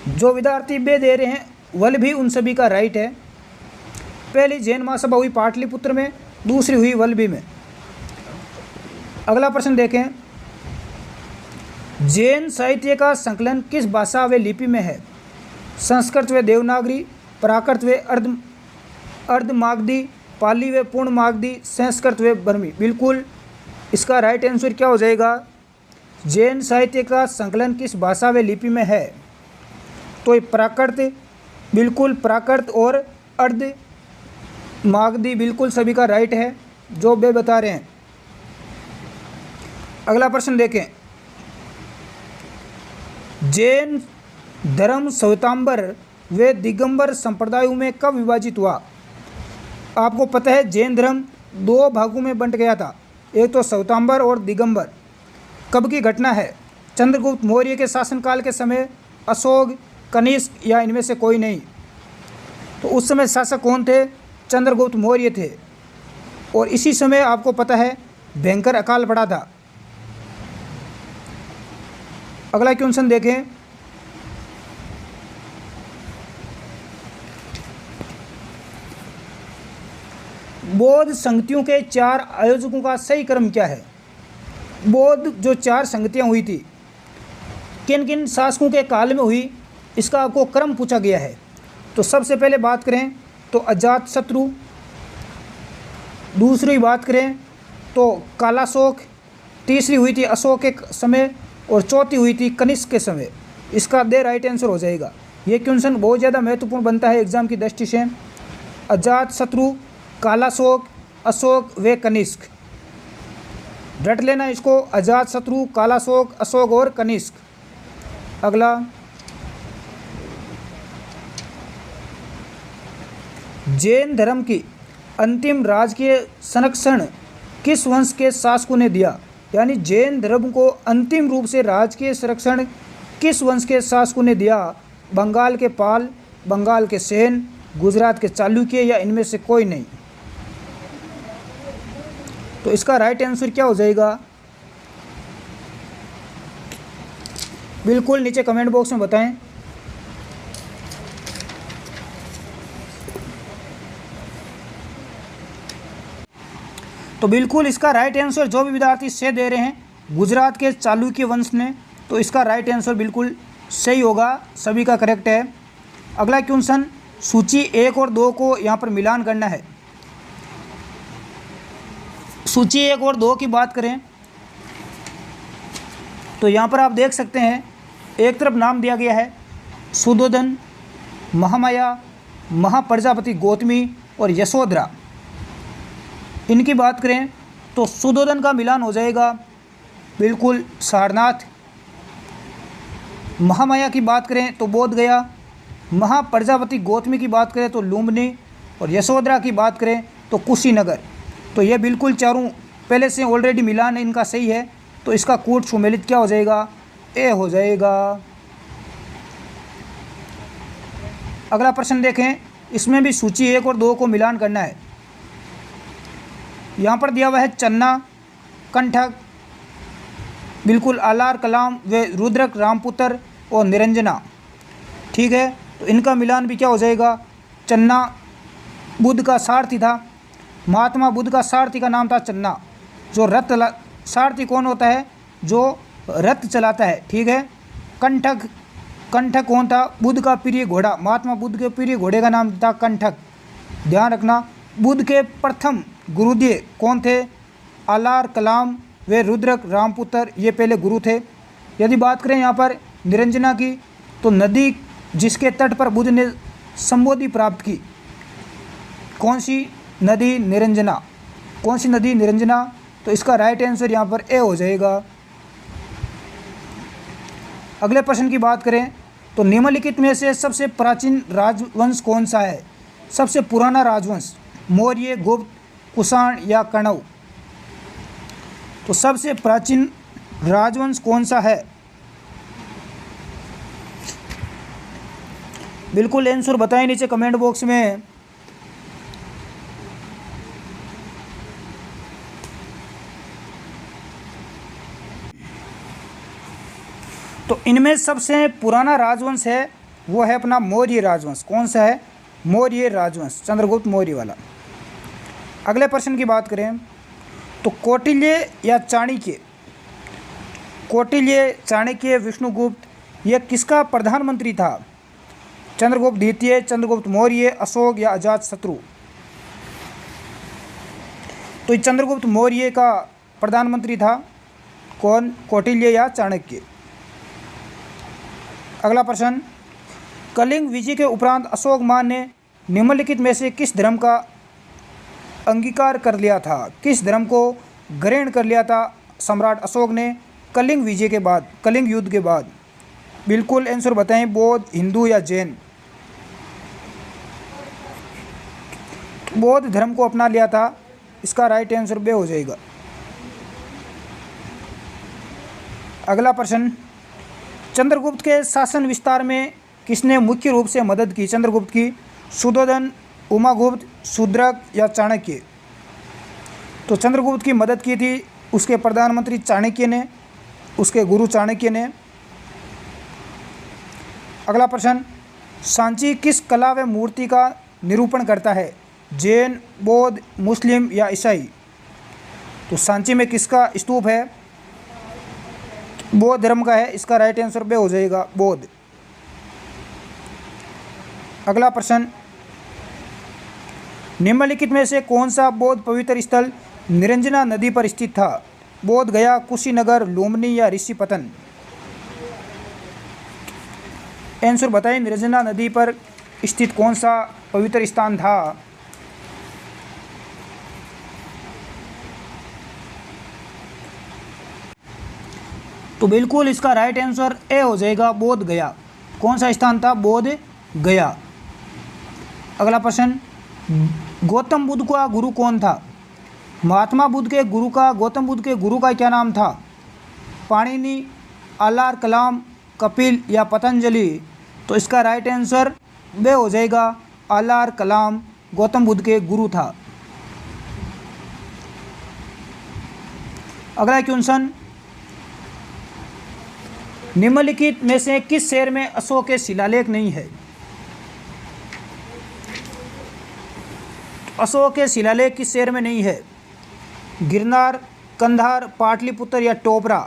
जो विद्यार्थी बे दे रहे हैं वल भी उन सभी का राइट है। पहली जैन महासभा हुई पाटलिपुत्र में, दूसरी हुई वल्लभी में। अगला प्रश्न देखें, जैन साहित्य का संकलन किस भाषा व लिपि में है? संस्कृत व देवनागरी, प्राकृत व अर्धमागधी, पाली व पूर्णमागधी, संस्कृत व बर्मी। बिल्कुल इसका राइट आंसर क्या हो जाएगा? जैन साहित्य का संकलन किस भाषा व लिपि में है? तो ये प्राकृत, बिल्कुल प्राकृत और अर्धमागधी बिल्कुल सभी का राइट है जो वे बता रहे हैं। अगला प्रश्न देखें, जैन धर्म श्वेतांबर व दिगंबर संप्रदायों में कब विभाजित हुआ? आपको पता है जैन धर्म दो भागों में बंट गया था, एक तो श्वेतांबर और दिगंबर। कब की घटना है? चंद्रगुप्त मौर्य के शासनकाल के समय, अशोक, कनिष्क या इनमें से कोई नहीं। तो उस समय शासक कौन थे? चंद्रगुप्त मौर्य थे। और इसी समय आपको पता है भयंकर अकाल पड़ा था। अगला क्वेश्चन देखें, बौद्ध संगतियों के 4 आयोजकों का सही क्रम क्या है? बौद्ध जो 4 संगतियां हुई थी किन किन शासकों के काल में हुई, इसका आपको क्रम पूछा गया है। तो सबसे पहले बात करें तो अजातशत्रु, दूसरी बात करें तो कालाशोक, तीसरी हुई थी अशोक के समय और चौथी हुई थी कनिष्क के समय। इसका दे राइट आंसर हो जाएगा। ये क्वेश्चन बहुत ज़्यादा महत्वपूर्ण बनता है एग्जाम की दृष्टि से। अजातशत्रु, कालाशोक, अशोक व कनिष्क, रट लेना इसको, अजातशत्रु, कालाशोक, अशोक और कनिष्क। अगला, जैन धर्म की अंतिम राजकीय संरक्षण किस वंश के शासकों ने दिया? यानी जैन धर्म को अंतिम रूप से राजकीय संरक्षण किस वंश के शासकों ने दिया? बंगाल के पाल, बंगाल के सेन, गुजरात के चालुक्य या इनमें से कोई नहीं। तो इसका राइट आंसर क्या हो जाएगा? बिल्कुल नीचे कमेंट बॉक्स में बताएं। तो बिल्कुल इसका राइट आंसर जो भी विद्यार्थी से दे रहे हैं गुजरात के चालुक्य वंश ने, तो इसका राइट आंसर बिल्कुल सही होगा, सभी का करेक्ट है। अगला क्वेश्चन, सूची 1 और 2 को यहाँ पर मिलान करना है। सूची 1 और 2 की बात करें तो यहाँ पर आप देख सकते हैं एक तरफ नाम दिया गया है सुधोधन, महामाया, महाप्रजापति गौतमी और यशोधरा। इनकी बात करें तो सुधोधन का मिलान हो जाएगा बिल्कुल सारनाथ। महामाया की बात करें तो बोध गया, महाप्रजापति गौतमी की बात करें तो लुम्बिनी और यशोधरा की बात करें तो कुशीनगर। तो ये बिल्कुल चारों पहले से ऑलरेडी मिलान इनका सही है। तो इसका कूट सुमेलित क्या हो जाएगा? ए हो जाएगा। अगला प्रश्न देखें, इसमें भी सूची 1 और 2 को मिलान करना है। यहाँ पर दिया हुआ है चन्ना, कंठक, बिल्कुल आलार कलाम व रुद्रक, रामपुत्र और निरंजना। ठीक है, तो इनका मिलान भी क्या हो जाएगा? चन्ना बुद्ध का सारथी था, महात्मा बुद्ध का सारथी का नाम था चन्ना। जो रथ सारथी कौन होता है? जो रथ चलाता है। ठीक है, कंठक, कंठक कौन था? बुद्ध का प्रिय घोड़ा, महात्मा बुद्ध के प्रिय घोड़े का नाम था कंठक। ध्यान रखना, बुद्ध के प्रथम गुरुदेव कौन थे? आलार कलाम व रुद्रक, रामपुत्र, ये पहले गुरु थे। यदि बात करें यहाँ पर निरंजना की, तो नदी जिसके तट पर बुद्ध ने संबोधि प्राप्त की, कौन सी नदी? निरंजना। कौन सी नदी? निरंजना। तो इसका राइट आंसर यहाँ पर ए हो जाएगा। अगले प्रश्न की बात करें तो निम्नलिखित में से सबसे प्राचीन राजवंश कौन सा है? सबसे पुराना राजवंश मौर्य, गुप्त, कुषाण या कण्व? तो सबसे प्राचीन राजवंश कौन सा है? बिल्कुल आंसर बताएं नीचे कमेंट बॉक्स में। तो इनमें सबसे पुराना राजवंश है वो है अपना मौर्य राजवंश। कौन सा है? मौर्य राजवंश, चंद्रगुप्त मौर्य वाला। अगले प्रश्न की बात करें तो कौटिल्य या चाणक्य, कौटिल्य, चाणक्य, विष्णुगुप्त, यह किसका प्रधानमंत्री था? चंद्रगुप्त द्वितीय, चंद्रगुप्त मौर्य, अशोक या अजातशत्रु? तो ये चंद्रगुप्त मौर्य का प्रधानमंत्री था। कौन? कौटिल्य या चाणक्य? अगला प्रश्न, कलिंग विजय के उपरांत अशोक मान ने निम्नलिखित में से किस धर्म का अंगीकार कर लिया था? किस धर्म को ग्रहण कर लिया था सम्राट अशोक ने कलिंग विजय के बाद, कलिंग युद्ध के बाद? बिल्कुल आंसर बताएं, बौद्ध, हिंदू या जैन? बौद्ध धर्म को अपना लिया था। इसका राइट आंसर बे हो जाएगा। अगला प्रश्न, चंद्रगुप्त के शासन विस्तार में किसने मुख्य रूप से मदद की चंद्रगुप्त की? शुद्धोधन, उमागुप्त, शूद्रक या चाणक्य? तो चंद्रगुप्त की मदद की थी उसके प्रधानमंत्री चाणक्य ने, उसके गुरु चाणक्य ने। अगला प्रश्न, सांची किस कला व मूर्ति का निरूपण करता है? जैन, बौद्ध, मुस्लिम या ईसाई? तो सांची में किसका स्तूप है? बौद्ध धर्म का है। इसका राइट आंसर बे हो जाएगा, बौद्ध। अगला प्रश्न, निम्नलिखित में से कौन सा बौद्ध पवित्र स्थल निरंजना नदी पर स्थित था? बोध गया, कुशीनगर, लुम्बिनी या ऋषिपतन? आंसर बताएं, निरंजना नदी पर स्थित कौन सा पवित्र स्थान था? तो बिल्कुल इसका राइट आंसर ए हो जाएगा, बोध गया। कौन सा स्थान था? बोध गया। अगला प्रश्न, गौतम बुद्ध का गुरु कौन था? महात्मा बुद्ध के गुरु का, गौतम बुद्ध के गुरु का क्या नाम था? पाणिनि, आलार कलाम, कपिल या पतंजलि? तो इसका राइट आंसर बे हो जाएगा, आलार कलाम गौतम बुद्ध के गुरु था। अगला क्वेश्चन, निम्नलिखित में से किस शहर में अशोक के शिलालेख नहीं है? अशोक के शिलालेख किस शहर में नहीं है? गिरनार, कंधार, पाटलिपुत्र या टोपरा?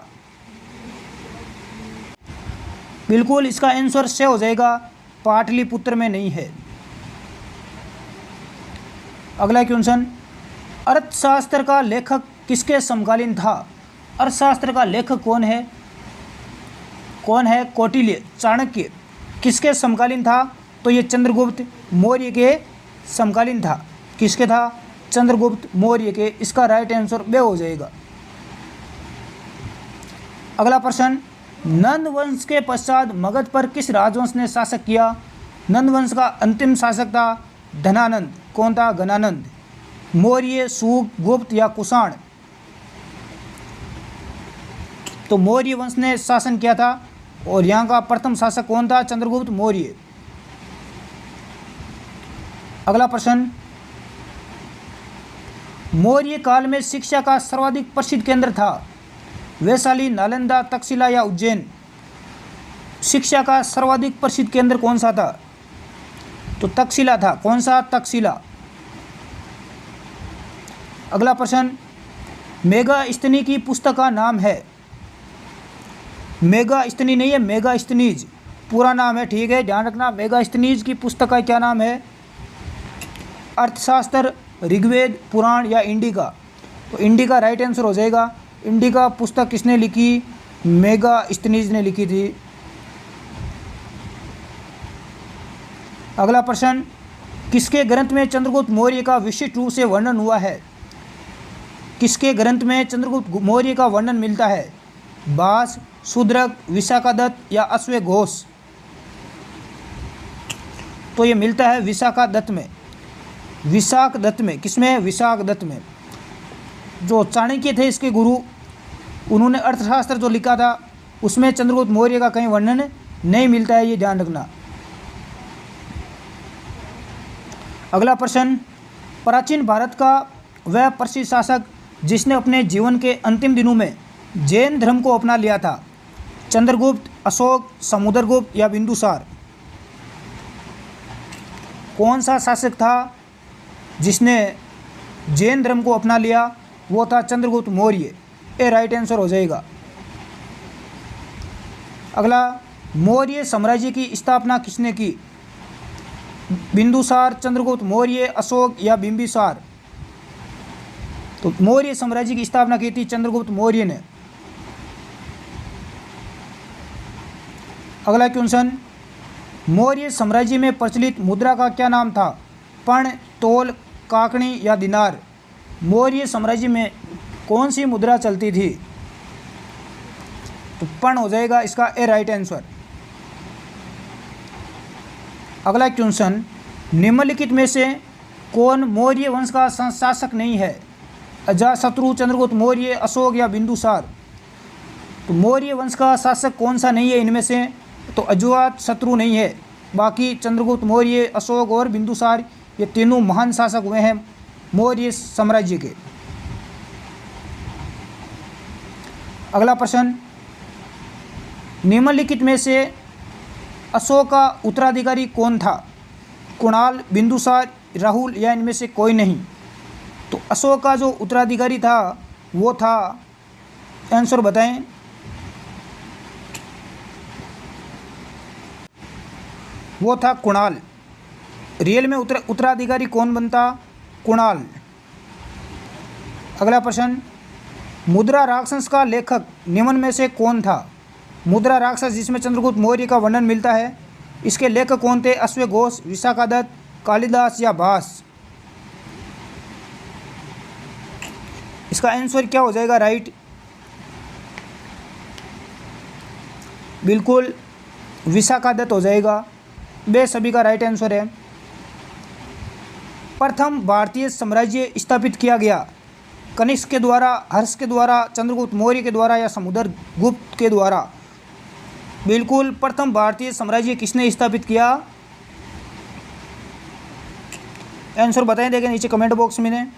बिल्कुल इसका आंसर से हो जाएगा, पाटलिपुत्र में नहीं है। अगला क्वेश्चन, अर्थशास्त्र का लेखक किसके समकालीन था? अर्थशास्त्र का लेखक कौन है? कौन है? कौटिल्य, चाणक्य। किसके समकालीन था? तो ये चंद्रगुप्त मौर्य के समकालीन था। किसके था? चंद्रगुप्त मौर्य के। इसका राइट आंसर बे हो जाएगा। अगला प्रश्न, नंद वंश के पश्चात मगध पर किस राजवंश ने शासक किया? नंद वंश का अंतिम शासक था धनानंद। कौन था? गणानंद। मौर्य, सूक, गुप्त या कुषाण? तो मौर्य वंश ने शासन किया था और यहाँ का प्रथम शासक कौन था? चंद्रगुप्त मौर्य। अगला प्रश्न, मौर्य काल में शिक्षा का सर्वाधिक प्रसिद्ध केंद्र था वैशाली, नालंदा, तक्षशिला या उज्जैन? शिक्षा का सर्वाधिक प्रसिद्ध केंद्र कौन सा था? तो तक्षशिला था। कौन सा? तक्षशिला। अगला प्रश्न, मेगास्थनी की पुस्तक का नाम है? मेगास्थनी नहीं है, मेगास्थनीज पूरा नाम है, ठीक है, ध्यान रखना। मेगास्थनीज की पुस्तक का क्या नाम है? अर्थशास्त्र, ऋग्वेद, पुराण या इंडिका? तो इंडिका राइट आंसर हो जाएगा। इंडिका पुस्तक किसने लिखी? मेगास्थनीज ने लिखी थी। अगला प्रश्न, किसके ग्रंथ में चंद्रगुप्त मौर्य का विशिष्ट रूप से वर्णन हुआ है? किसके ग्रंथ में चंद्रगुप्त मौर्य का वर्णन मिलता है? भास, शूद्रक, विशाखादत्त या अश्वघोष? तो ये मिलता है विशाखादत्त में। विशाखदत्त में। किसमें? विशाखदत्त में। जो चाणक्य थे इसके गुरु, उन्होंने अर्थशास्त्र जो लिखा था उसमें चंद्रगुप्त मौर्य का कहीं वर्णन नहीं मिलता है, ये ध्यान रखना। अगला प्रश्न, प्राचीन भारत का वह प्रसिद्ध शासक जिसने अपने जीवन के अंतिम दिनों में जैन धर्म को अपना लिया था? चंद्रगुप्त, अशोक, समुद्रगुप्त या बिंदुसार? कौन सा शासक था जिसने जैन धर्म को अपना लिया? वो था चंद्रगुप्त मौर्य। ये राइट आंसर हो जाएगा। अगला, मौर्य साम्राज्य की स्थापना किसने की? बिंदुसार, चंद्रगुप्त मौर्य, अशोक या बिंबिसार? तो मौर्य साम्राज्य की स्थापना की थी चंद्रगुप्त मौर्य ने। अगला क्वेश्चन, मौर्य साम्राज्य में प्रचलित मुद्रा का क्या नाम था? पण, तोल, काकणी या दिनार? मौर्य साम्राज्य में कौन सी मुद्रा चलती थी? तो पण हो जाएगा इसका ए राइट आंसर। अगला क्वेश्चन, निम्नलिखित में से कौन मौर्य वंश का शासक नहीं है? अजातशत्रु, चंद्रगुप्त मौर्य, अशोक या बिंदुसार? तो मौर्य वंश का शासक कौन सा नहीं है इनमें से? तो अजातशत्रु नहीं है। बाकी चंद्रगुप्त मौर्य, अशोक और बिंदुसार ये तीनों महान शासक हुए हैं मौर्य साम्राज्य के। अगला प्रश्न, निम्नलिखित में से अशोक का उत्तराधिकारी कौन था? कुणाल, बिंदुसार, राहुल या इनमें से कोई नहीं? तो अशोक का जो उत्तराधिकारी था वो था, आंसर बताएं। वो था कुणाल। रियल में उत्तराधिकारी कौन बनता? कुणाल। अगला प्रश्न, मुद्रा राक्षस का लेखक निम्न में से कौन था? मुद्रा राक्षस जिसमें चंद्रगुप्त मौर्य का वर्णन मिलता है, इसके लेखक कौन थे? अश्वघोष, विशाखादत्त, कालिदास या भास? इसका आंसर क्या हो जाएगा राइट? बिल्कुल विशाखादत्त हो जाएगा। वे सभी का राइट आंसर है। प्रथम भारतीय साम्राज्य स्थापित किया गया कनिष्क के द्वारा, हर्ष के द्वारा, चंद्रगुप्त मौर्य के द्वारा या समुद्रगुप्त के द्वारा? बिल्कुल प्रथम भारतीय साम्राज्य किसने स्थापित किया? आंसर बताएं, देखें नीचे कमेंट बॉक्स में।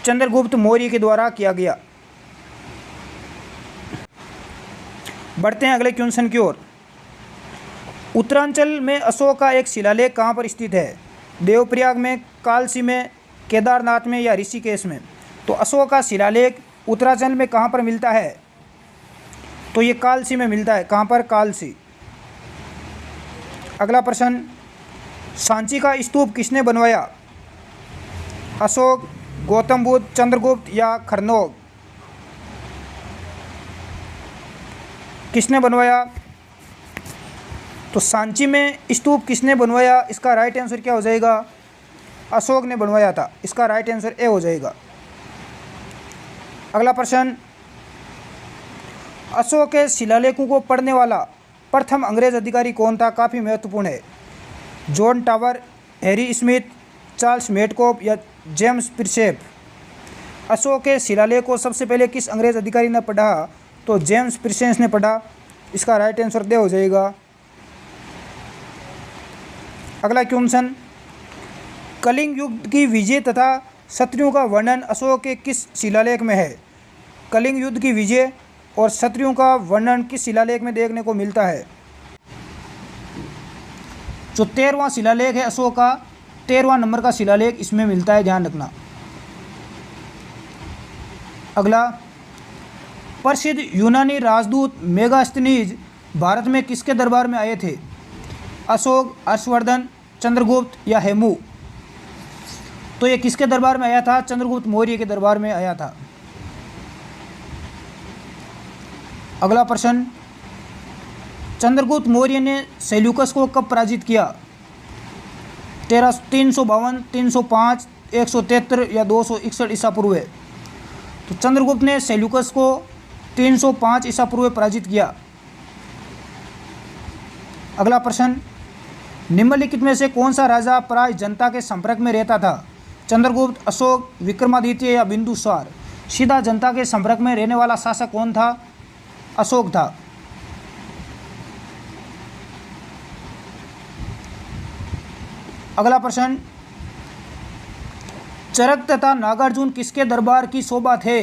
चंद्रगुप्त मौर्य के द्वारा किया गया। बढ़ते हैं अगले क्वेश्चन की ओर। उत्तरांचल में अशोक का एक शिलालेख कहाँ पर स्थित है? देवप्रयाग में, कालसी में, केदारनाथ में या ऋषिकेश में? तो अशोक का शिलालेख उत्तरांचल में कहाँ पर मिलता है? तो ये कालसी में मिलता है। कहाँ पर? कालसी। अगला प्रश्न, सांची का स्तूप किसने बनवाया? अशोक, गौतम बुद्ध, चंद्रगुप्त या खरनोग? किसने बनवाया? तो सांची में स्तूप किसने बनवाया? इसका राइट आंसर क्या हो जाएगा? अशोक ने बनवाया था। इसका राइट आंसर ए हो जाएगा। अगला प्रश्न, अशोक के शिलालेखों को पढ़ने वाला प्रथम अंग्रेज अधिकारी कौन था? काफ़ी महत्वपूर्ण है। John Tower, Harry Smith, Charles Metcalfe या जेम्स प्रिंसेप? अशोक के शिलालेख को सबसे पहले किस अंग्रेज अधिकारी ने पढ़ा? तो जेम्स प्रिंसेप ने पढ़ा। इसका राइट आंसर दे हो जाएगा। अगला क्वेश्चन, कलिंग युद्ध की विजय तथा शत्रुओं का वर्णन अशोक के किस शिलालेख में है? कलिंग युद्ध की विजय और शत्रुओं का वर्णन किस शिलालेख में देखने को मिलता है? जो 13वां शिलालेख है अशोक का, 13वां नंबर का शिलालेख इसमें मिलता है, ध्यान रखना। अगला, प्रसिद्ध यूनानी राजदूत मेगास्थनीज भारत में किसके दरबार में आए थे? अशोक, हर्षवर्धन, चंद्रगुप्त या हेमू? तो ये किसके दरबार में आया था? चंद्रगुप्त मौर्य के दरबार में आया था। अगला प्रश्न, चंद्रगुप्त मौर्य ने सेल्यूकस को कब पराजित किया? 352, 305, 173 या 261 ईसा पूर्व? तो चंद्रगुप्त ने सेल्यूकस को 305 ईसा पूर्व पराजित किया। अगला प्रश्न, निम्नलिखित में से कौन सा राजा प्राय जनता के संपर्क में रहता था? चंद्रगुप्त, अशोक, विक्रमादित्य या बिंदुसार? सीधा जनता के संपर्क में रहने वाला शासक कौन था? अशोक था। अगला प्रश्न, चरक तथा नागार्जुन किसके दरबार की शोभा थे?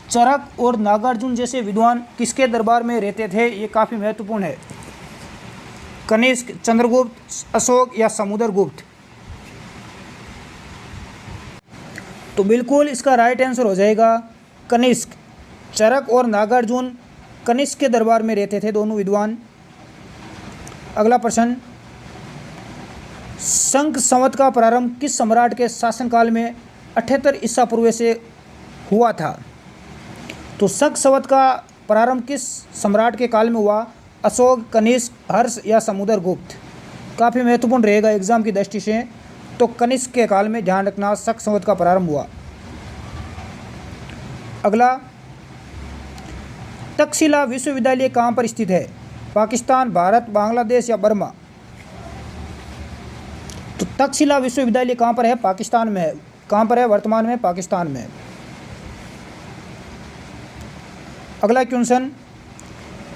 चरक और नागार्जुन जैसे विद्वान किसके दरबार में रहते थे? ये काफ़ी महत्वपूर्ण है। कनिष्क, चंद्रगुप्त, अशोक या समुद्रगुप्त? तो बिल्कुल इसका राइट आंसर हो जाएगा कनिष्क। चरक और नागार्जुन कनिष्क के दरबार में रहते थे, दोनों विद्वान। अगला प्रश्न, शंख संवत का प्रारंभ किस सम्राट के शासनकाल में 78 ईसा पूर्व से हुआ था? तो शंख संवत का प्रारंभ किस सम्राट के काल में हुआ? अशोक, कनिष्क, हर्ष या समुद्रगुप्त? काफ़ी महत्वपूर्ण रहेगा एग्जाम की दृष्टि से। तो कनिष्क के काल में, ध्यान रखना, शंख संवत का प्रारंभ हुआ। अगला, तक्षशिला विश्वविद्यालय कहाँ पर स्थित है? पाकिस्तान, भारत, बांग्लादेश या बर्मा? तो तक्षशिला विश्वविद्यालय कहाँ पर है? पाकिस्तान में है। कहाँ पर है? वर्तमान में पाकिस्तान में। अगला क्वेश्चन,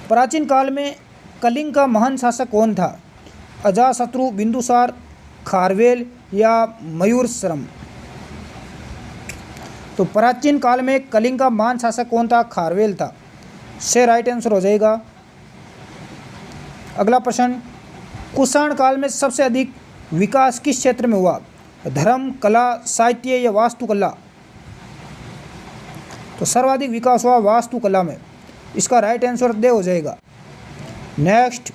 प्राचीन काल में कलिंग का महान शासक कौन था? अजातशत्रु, बिंदुसार, खारवेल या मयूरशर्म? तो प्राचीन काल में कलिंग का महान शासक कौन था? खारवेल था। से राइट आंसर हो जाएगा। अगला प्रश्न, कुषाण काल में सबसे अधिक विकास किस क्षेत्र में हुआ? धर्म, कला, साहित्य या वास्तुकला? तो सर्वाधिक विकास हुआ वास्तुकला में। इसका राइट आंसर दे हो जाएगा। नेक्स्ट,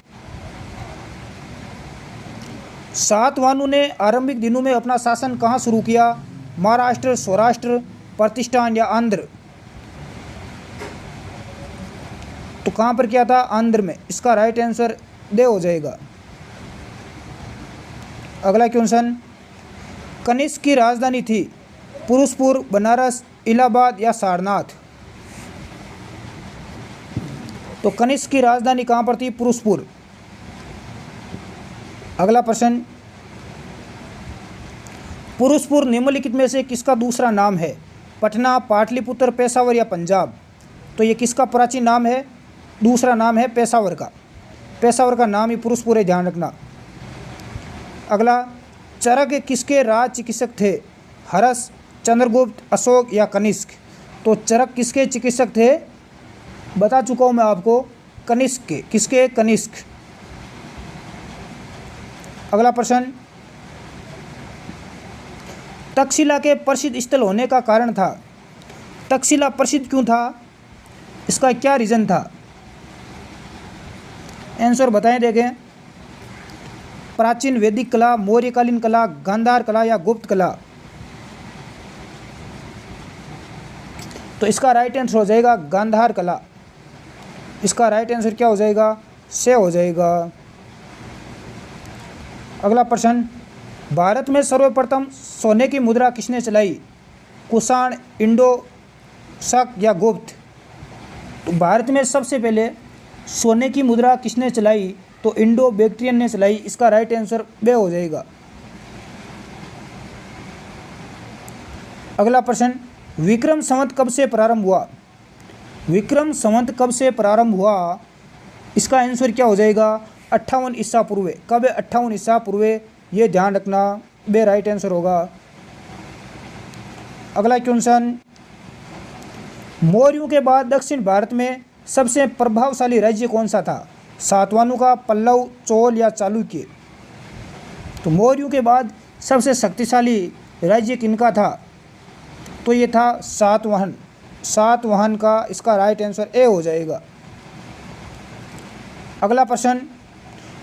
सातवाहनों ने आरंभिक दिनों में अपना शासन कहाँ शुरू किया? महाराष्ट्र, सौराष्ट्र, प्रतिष्ठान या आंध्र? तो कहाँ पर किया था? आंध्र में। इसका राइट आंसर दे हो जाएगा। अगला क्वेश्चन, कनिष्क की राजधानी थी पुरुषपुर, बनारस, इलाहाबाद या सारनाथ? तो कनिष्क की राजधानी कहाँ पर थी? पुरुषपुर। अगला प्रश्न, पुरुषपुर निम्नलिखित में से किसका दूसरा नाम है? पटना, पाटलिपुत्र, पेशावर या पंजाब? तो ये किसका प्राचीन नाम है? दूसरा नाम है पेशावर का। पेशावर का नाम ही पुरुषपुर है, ध्यान रखना। अगला, चरक किसके राज चिकित्सक थे? हर्ष, चंद्रगुप्त, अशोक या कनिष्क? तो चरक किसके चिकित्सक थे? बता चुका हूँ मैं आपको, कनिष्क के। किसके? कनिष्क। अगला प्रश्न, तक्षशिला के प्रसिद्ध स्थल होने का कारण था? तक्षशिला प्रसिद्ध क्यों था? इसका क्या रीज़न था? आंसर बताएं, देखें। प्राचीन वैदिक कला, मौर्यकालीन कला, गांधार कला या गुप्त कला? तो इसका राइट आंसर हो जाएगा गांधार कला। इसका राइट आंसर क्या हो जाएगा? से हो जाएगा। अगला प्रश्न, भारत में सर्वप्रथम सोने की मुद्रा किसने चलाई? कुषाण, इंडो, शक या गुप्त? तो भारत में सबसे पहले सोने की मुद्रा किसने चलाई? तो इंडो बैक्ट्रियन ने चलाई। इसका राइट आंसर बे हो जाएगा। अगला प्रश्न, विक्रम संवत कब से प्रारंभ हुआ? विक्रम संवत कब से प्रारंभ हुआ? इसका आंसर क्या हो जाएगा? 58 ईसा पूर्व। कब है? 58 ईसा पूर्व। ये ध्यान रखना, बे राइट आंसर होगा। अगला क्वेश्चन, मौर्यों के बाद दक्षिण भारत में सबसे प्रभावशाली राज्य कौन सा था? सातवाहनों का, पल्लव, चोल या चालुक्य? तो मौर्यों के बाद सबसे शक्तिशाली राज्य किनका था? तो ये था सातवाहन। सातवाहन का इसका राइट आंसर ए हो जाएगा। अगला प्रश्न,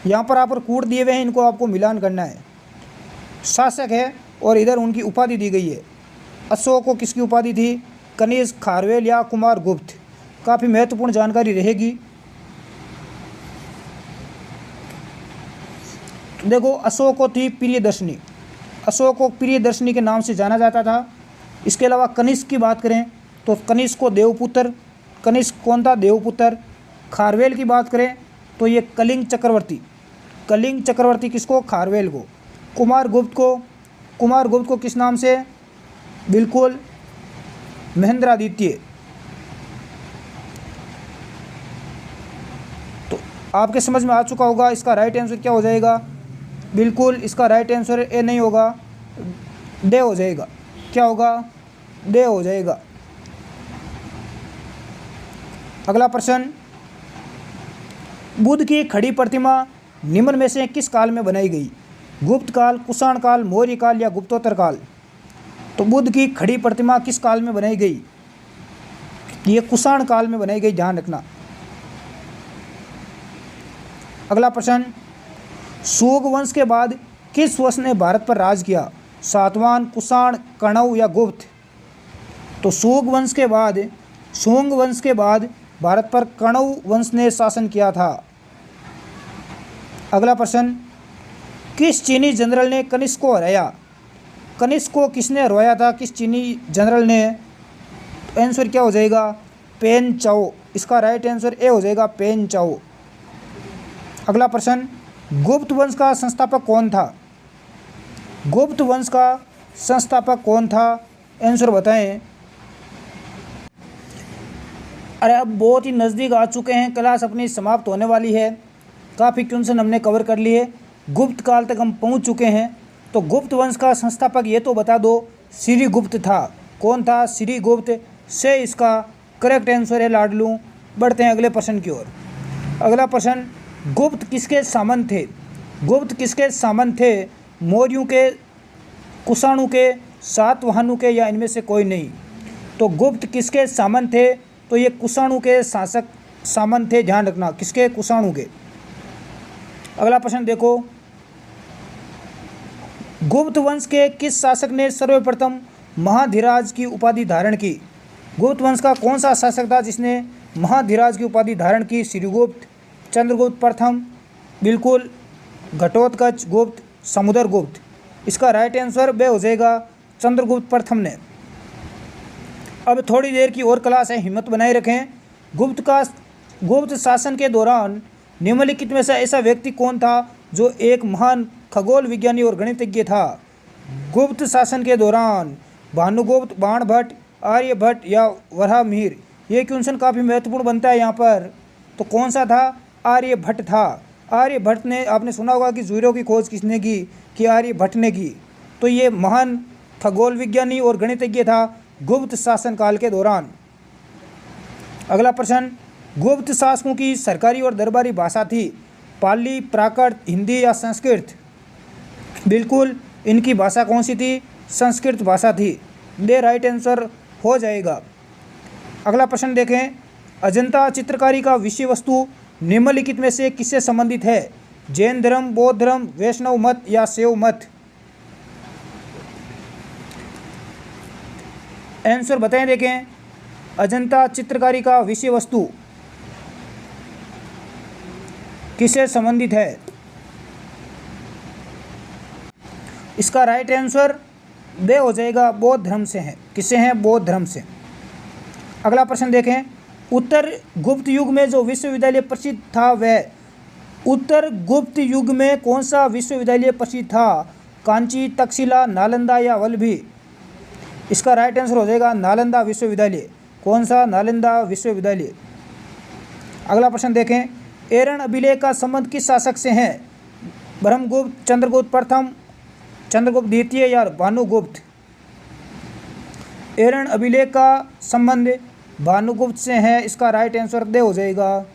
यहाँ पर आप कूट दिए हुए हैं, इनको आपको मिलान करना है। शासक है और इधर उनकी उपाधि दी गई है। अशोक को किसकी उपाधि थी? कनिष्क, खारवेल या कुमारगुप्त? काफ़ी महत्वपूर्ण जानकारी रहेगी। देखो, अशोक को थी प्रियदर्शनी। अशोक को प्रियदर्शनी के नाम से जाना जाता था। इसके अलावा कनिष्क की बात करें तो कनिष्क को देवपुत्र। कनिष्क कौन था? देवपुत्र। खारवेल की बात करें तो ये कलिंग चक्रवर्ती। कलिंग चक्रवर्ती किसको? खारवेल को। कुमारगुप्त को किस नाम से? बिल्कुल, महेंद्रादित्य। तो आपके समझ में आ चुका होगा। इसका राइट आंसर क्या हो जाएगा? बिल्कुल, इसका राइट आंसर ए नहीं होगा, डे हो जाएगा। क्या होगा? डे हो जाएगा। अगला प्रश्न, बुद्ध की खड़ी प्रतिमा निम्न में से किस काल में बनाई गई? गुप्त काल, कुषाण काल, मौर्य काल या गुप्तोत्तर काल? तो बुद्ध की खड़ी प्रतिमा किस काल में बनाई गई? ये कुषाण काल में बनाई गई, ध्यान रखना। अगला प्रश्न, शोक वंश के बाद किस वंश ने भारत पर राज किया? सातवाहन, कुषाण, कण्व या गुप्त? तो शोक वंश के बाद, सोंग वंश के बाद भारत पर कण्व वंश ने शासन किया था। अगला प्रश्न, किस चीनी जनरल ने कनिष्क को हराया? कनिष्क को किसने हरवाया था? किस चीनी जनरल ने? आंसर क्या हो जाएगा? पेन चाओ। इसका राइट आंसर ए हो जाएगा, पेन चाओ। अगला प्रश्न, गुप्त वंश का संस्थापक कौन था? गुप्त वंश का संस्थापक कौन था? आंसर बताएं। अरे अब बहुत ही नज़दीक आ चुके हैं, क्लास अपनी समाप्त होने वाली है। काफ़ी क्वेश्चन हमने कवर कर लिए, गुप्त काल तक हम पहुंच चुके हैं। तो गुप्त वंश का संस्थापक ये तो बता दो, श्रीगुप्त था। कौन था? श्रीगुप्त से इसका करेक्ट आंसर है लाडलू। बढ़ते हैं अगले प्रश्न की ओर। अगला प्रश्न, गुप्त किसके सामंत थे? गुप्त किसके सामंत थे? मौर्यों के, कुषाणों के, सातवाहनों के या इनमें से कोई नहीं? तो गुप्त किसके सामंत थे? तो ये कुषाणों के शासक सामंत थे, ध्यान रखना। किसके? कुषाणों के। अगला प्रश्न देखो, गुप्त वंश के किस शासक ने सर्वप्रथम महाधिराज की उपाधि धारण की? गुप्त वंश का कौन सा शासक था जिसने महाधिराज की उपाधि धारण की? श्रीगुप्त, चंद्रगुप्त प्रथम, बिल्कुल, घटोत्कच गुप्त, समुद्रगुप्त? इसका राइट आंसर बे हो जाएगा, चंद्रगुप्त प्रथम ने। अब थोड़ी देर की और क्लास है, हिम्मत बनाए रखें। गुप्त शासन के दौरान निम्नलिखित में से ऐसा व्यक्ति कौन था जो एक महान खगोल विज्ञानी और गणितज्ञ था? गुप्त शासन के दौरान भानुगुप्त, बाणभट्ट, आर्यभट्ट या वराहमिहिर? ये क्वेश्चन काफ़ी महत्वपूर्ण बनता है यहाँ पर। तो कौन सा था? आर्यभट्ट था। आर्यभट्ट ने, आपने सुना होगा कि सूर्यों की खोज किसने की? कि आर्यभट्ट ने की। तो ये महान खगोल विज्ञानी और गणितज्ञ था गुप्त शासन काल के दौरान। अगला प्रश्न, गुप्त शासकों की सरकारी और दरबारी भाषा थी पाली, प्राकृत, हिंदी या संस्कृत? बिल्कुल, इनकी भाषा कौन सी थी? संस्कृत भाषा थी। दे राइट आंसर हो जाएगा। अगला प्रश्न देखें, अजंता चित्रकारी का विषय वस्तु निम्नलिखित में से किससे संबंधित है? जैन धर्म, बौद्ध धर्म, वैष्णव मत या शैव मत? आंसर बताएं। देखें, अजंता चित्रकारी का विषय वस्तु किससे संबंधित है? इसका राइट आंसर बे हो जाएगा, बौद्ध धर्म से है। किससे है? बौद्ध धर्म से। अगला प्रश्न देखें, उत्तर गुप्त युग में जो विश्वविद्यालय प्रसिद्ध था वह? उत्तर गुप्त युग में कौन सा विश्वविद्यालय प्रसिद्ध था? कांची, तक्षशिला, नालंदा या वल्लभी? इसका राइट आंसर हो जाएगा नालंदा विश्वविद्यालय। कौन सा? नालंदा विश्वविद्यालय। अगला प्रश्न देखें, एरन अभिलेख का संबंध किस शासक से है? ब्रह्मगुप्त, चंद्रगुप्त प्रथम, चंद्रगुप्त द्वितीय या भानुगुप्त? एरन अभिलेख का संबंध भानुगुप्त से है। इसका राइट आंसर दे हो जाएगा।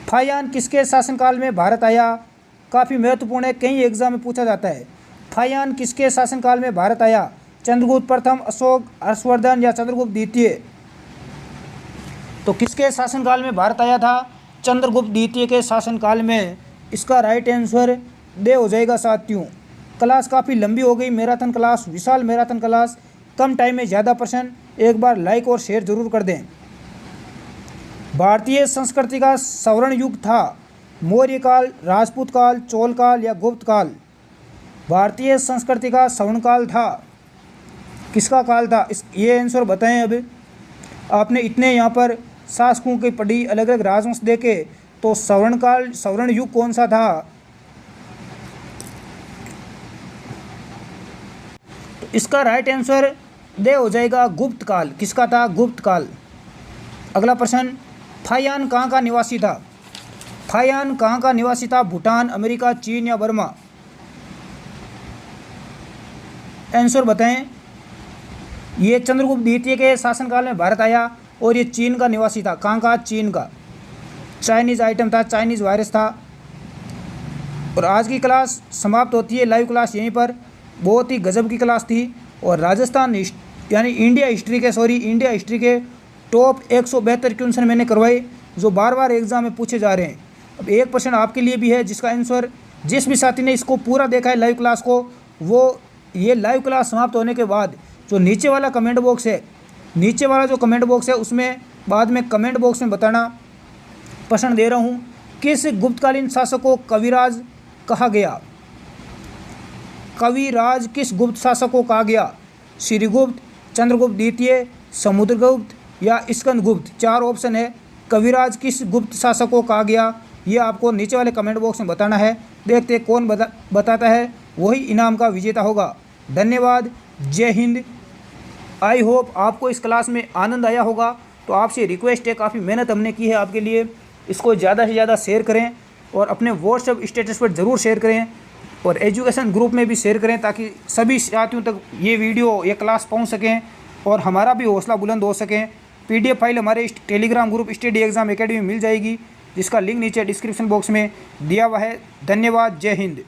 फायान किसके शासनकाल में भारत आया? काफ़ी महत्वपूर्ण है, कई एग्जाम में पूछा जाता है। फायान किसके शासनकाल में भारत आया? चंद्रगुप्त प्रथम, अशोक, हर्षवर्धन या चंद्रगुप्त द्वितीय? तो किसके शासनकाल में भारत आया था? चंद्रगुप्त द्वितीय के शासनकाल में। इसका राइट आंसर दे हो जाएगा साथियों। क्लास काफ़ी लंबी हो गई, मैराथन क्लास, विशाल मैराथन क्लास, कम टाइम में ज़्यादा प्रश्न। एक बार लाइक और शेयर जरूर कर दें। भारतीय संस्कृति का स्वर्ण युग था मौर्य काल, राजपूत काल, चोल काल या गुप्त काल? भारतीय संस्कृति का स्वर्ण काल था, किसका काल था? ये आंसर बताएं। अब आपने इतने यहाँ पर शासकों की पढ़ी, अलग अलग राजवंश देखे, तो स्वर्ण काल, स्वर्ण युग कौन सा था? तो इसका राइट आंसर दे हो जाएगा गुप्त काल। किसका था? गुप्त काल। अगला प्रश्न, फायान कहाँ का निवासी था? फायान कहाँ का निवासी था? भूटान, अमेरिका, चीन या बर्मा? आंसर बताएं। ये चंद्रगुप्त द्वितीय के शासनकाल में भारत आया और ये चीन का निवासी था। कहाँ का? चीन का। चाइनीज़ आइटम था, चाइनीज़ वायरस था। और आज की क्लास समाप्त होती है, लाइव क्लास यहीं पर। बहुत ही गजब की क्लास थी और राजस्थान यानी इंडिया हिस्ट्री के टॉप 172 क्वेश्चन मैंने करवाए जो बार बार एग्जाम में पूछे जा रहे हैं। अब 1% आपके लिए भी है जिसका आंसर जिस भी साथी ने इसको पूरा देखा है लाइव क्लास को, वो ये लाइव क्लास समाप्त होने के बाद जो नीचे वाला कमेंट बॉक्स है, नीचे वाला जो कमेंट बॉक्स है उसमें बाद में कमेंट बॉक्स में बताना पसंद दे रहा हूँ किस गुप्तकालीन शासक को कविराज कहा गया। कविराज किस गुप्त शासक को कहा गया? श्रीगुप्त, चंद्रगुप्त द्वितीय, समुद्रगुप्त या स्कंदगुप्त। 4 ऑप्शन है। कविराज किस गुप्त शासक को कहा गया, ये आपको नीचे वाले कमेंट बॉक्स में बताना है। देखते हैं कौन बताता है वही इनाम का विजेता होगा। धन्यवाद, जय हिंद। आई होप आपको इस क्लास में आनंद आया होगा। तो आपसे रिक्वेस्ट है, काफ़ी मेहनत हमने की है आपके लिए, इसको ज़्यादा से ज़्यादा शेयर करें और अपने व्हाट्सएप स्टेटस पर ज़रूर शेयर करें और एजुकेशन ग्रुप में भी शेयर करें ताकि सभी साथियों तक ये वीडियो ये क्लास पहुंच सकें और हमारा भी हौसला बुलंद हो सकें। PDF फाइल हमारे Telegram group study exam academy में मिल जाएगी जिसका लिंक नीचे डिस्क्रिप्शन बॉक्स में दिया हुआ है। धन्यवाद, जय हिंद।